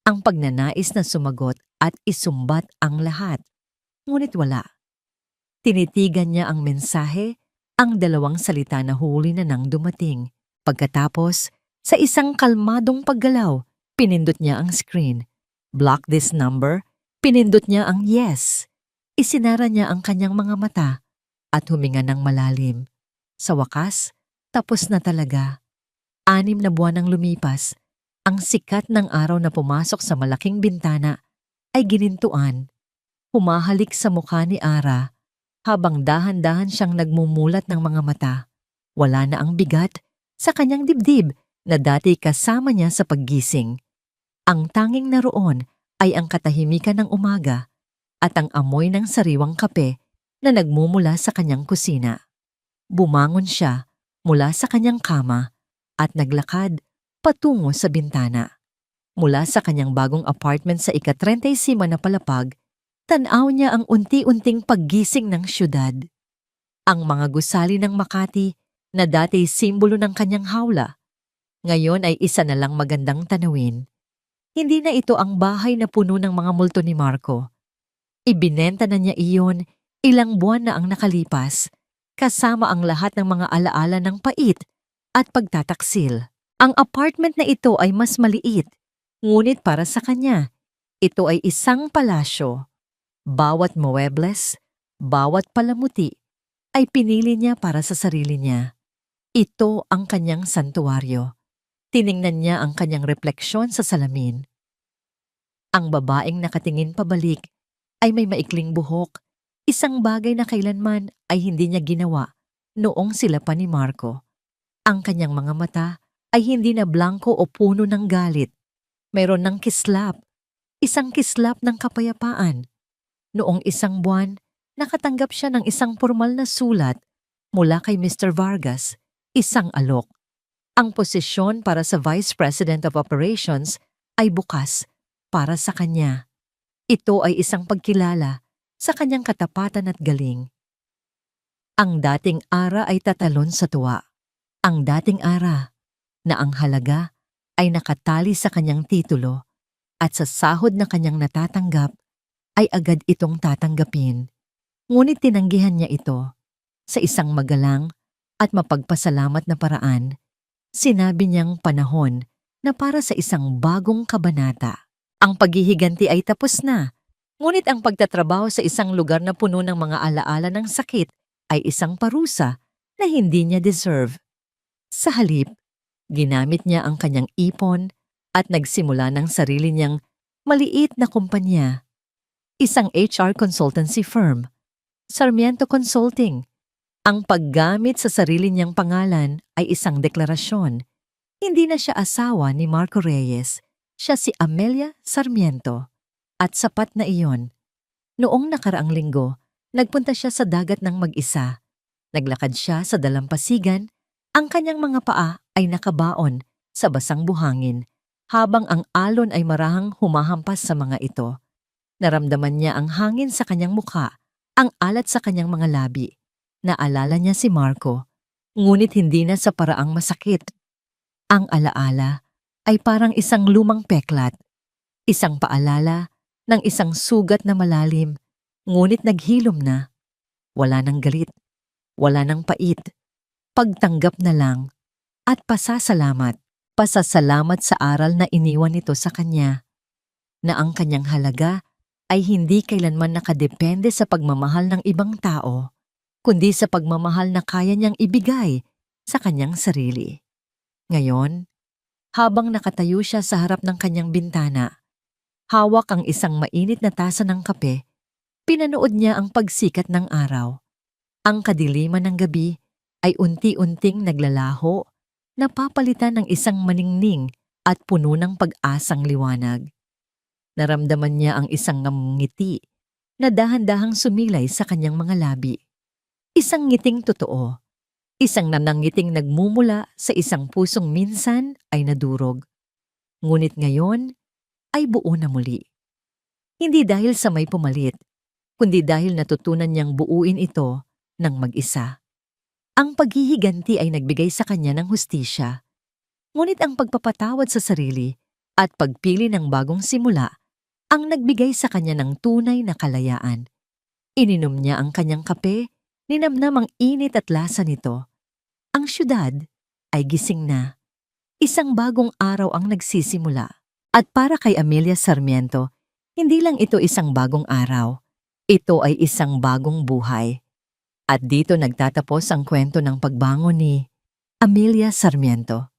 [SPEAKER 1] ang pagnanais na sumagot at isumbat ang lahat. Ngunit wala. Tinitigan niya ang mensahe, ang 2 salita na huli na nang dumating. Pagkatapos, sa isang kalmadong paggalaw, pinindot niya ang screen. Block this number, pinindot niya ang yes. Isinara niya ang kanyang mga mata at huminga ng malalim. Sa wakas, tapos na talaga. 6 na buwan ang lumipas. Ang sikat ng araw na pumasok sa malaking bintana ay ginintuan. Humahalik sa mukha ni Ara habang dahan-dahan siyang nagmumulat ng mga mata. Wala na ang bigat sa kanyang dibdib na dati kasama niya sa paggising. Ang tanging naroon ay ang katahimikan ng umaga at ang amoy ng sariwang kape na nagmumula sa kanyang kusina. Bumangon siya mula sa kanyang kama at naglakad patungo sa bintana. Mula sa kanyang bagong apartment sa ika-35 na palapag, tanaw niya ang unti-unting paggising ng syudad. Ang mga gusali ng Makati na dati simbolo ng kanyang hawla, ngayon ay isa na lang magandang tanawin. Hindi na ito ang bahay na puno ng mga multo ni Marco. Ibinenta na niya iyon ilang buwan na ang nakalipas, kasama ang lahat ng mga alaala ng pait at pagtataksil. Ang apartment na ito ay mas maliit, ngunit para sa kanya, ito ay isang palasyo. Bawat muebles, bawat palamuti, ay pinili niya para sa sarili niya. Ito ang kanyang santuwaryo. Tiningnan niya ang kanyang refleksyon sa salamin. Ang babaeng nakatingin pabalik ay may maikling buhok, isang bagay na kailanman ay hindi niya ginawa noong sila pa ni Marco. Ang kanyang mga mata ay hindi na blanko o puno ng galit. Mayroon ng kislap, isang kislap ng kapayapaan. Noong isang buwan, nakatanggap siya ng isang formal na sulat mula kay Mr. Vargas, isang alok. Ang posisyon para sa Vice President of Operations ay bukas para sa kanya. Ito ay isang pagkilala sa kanyang katapatan at galing. Ang dating Ara ay tatalon sa tuwa. Ang dating Ara na ang halaga ay nakatali sa kanyang titulo at sa sahod na kanyang natatanggap ay agad itong tatanggapin. Ngunit tinanggihan niya ito sa isang magalang at mapagpasalamat na paraan. Sinabi niyang panahon na para sa isang bagong kabanata. Ang paghihiganti ay tapos na, ngunit ang pagtatrabaho sa isang lugar na puno ng mga alaala ng sakit ay isang parusa na hindi niya deserve. Sa halip, ginamit niya ang kanyang ipon at nagsimula ng sarili niyang maliit na kumpanya. Isang HR consultancy firm, Sarmiento Consulting. Ang paggamit sa sarili niyang pangalan ay isang deklarasyon. Hindi na siya asawa ni Marco Reyes, siya si Amelia Sarmiento. At sapat na iyon. Noong nakaraang linggo, nagpunta siya sa dagat ng mag-isa. Naglakad siya sa dalampasigan, ang kanyang mga paa ay nakabaon sa basang buhangin, habang ang alon ay marahang humahampas sa mga ito. Naramdaman niya ang hangin sa kanyang mukha, ang alat sa kanyang mga labi. Naalala niya si Marco, ngunit hindi na sa paraang masakit. Ang alaala ay parang isang lumang peklat, isang paalala ng isang sugat na malalim, ngunit naghilom na. Wala nang galit, wala nang pait, pagtanggap na lang, at pasasalamat. Pasasalamat sa aral na iniwan nito sa kanya, na ang kanyang halaga ay hindi kailanman nakadepende sa pagmamahal ng ibang tao, kundi sa pagmamahal na kaya niyang ibigay sa kanyang sarili. Ngayon, habang nakatayo siya sa harap ng kanyang bintana, hawak ang isang mainit na tasa ng kape, pinanood niya ang pagsikat ng araw. Ang kadiliman ng gabi ay unti-unting naglalaho, napapalitan ng isang maningning at puno ng pag-asang liwanag. Naramdaman niya ang isang ngiti na dahan-dahang sumilay sa kanyang mga labi. Isang ngiting totoo, isang nanangiting nagmumula sa isang pusong minsan ay nadurog. Ngunit ngayon ay buo na muli. Hindi dahil sa may pumalit, kundi dahil natutunan niyang buuin ito ng mag-isa. Ang paghihiganti ay nagbigay sa kanya ng hustisya. Ngunit ang pagpapatawad sa sarili at pagpili ng bagong simula ang nagbigay sa kanya ng tunay na kalayaan. Ininom niya ang kanyang kape, ninamnam ang init at lasa nito. Ang syudad ay gising na. Isang bagong araw ang nagsisimula. At para kay Amelia Sarmiento, hindi lang ito isang bagong araw. Ito ay isang bagong buhay. At dito nagtatapos ang kwento ng pagbangon ni Amelia Sarmiento.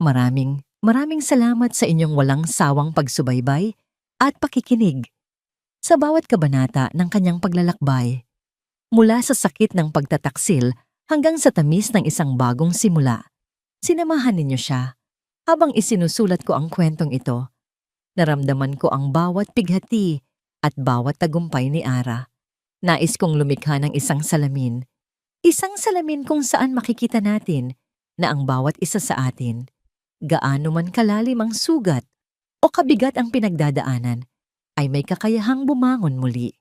[SPEAKER 1] Maraming salamat sa inyong walang sawang pagsubaybay at pakikinig sa bawat kabanata ng kanyang paglalakbay. Mula sa sakit ng pagtataksil hanggang sa tamis ng isang bagong simula. Sinamahan ninyo siya habang isinusulat ko ang kwentong ito. Naramdaman ko ang bawat pighati at bawat tagumpay ni Ara. Nais kong lumikha ng isang salamin. Isang salamin kung saan makikita natin na ang bawat isa sa atin, gaano man kalalim ang sugat o kabigat ang pinagdadaanan, ay may kakayahang bumangon muli.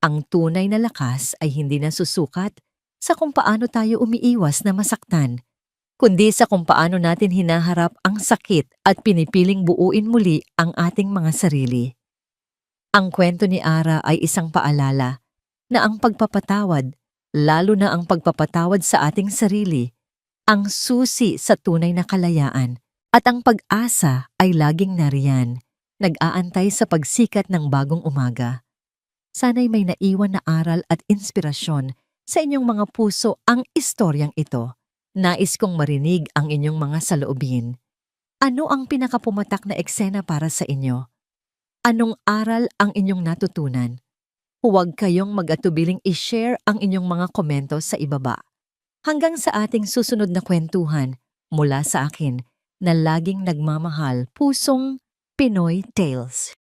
[SPEAKER 1] Ang tunay na lakas ay hindi nasusukat sa kung paano tayo umiiwas na masaktan, kundi sa kung paano natin hinaharap ang sakit at pinipiling buuin muli ang ating mga sarili. Ang kwento ni Ara ay isang paalala na ang pagpapatawad, lalo na ang pagpapatawad sa ating sarili, ang susi sa tunay na kalayaan, at ang pag-asa ay laging nariyan, nag-aantay sa pagsikat ng bagong umaga. Sana'y may naiwan na aral at inspirasyon sa inyong mga puso ang istoryang ito. Nais kong marinig ang inyong mga saloobin. Ano ang pinakapumatak na eksena para sa inyo? Anong aral ang inyong natutunan? Huwag kayong mag-atubiling i-share ang inyong mga komento sa ibaba. Hanggang sa ating susunod na kwentuhan, mula sa akin na laging nagmamahal, Pusong Pinoy Tales.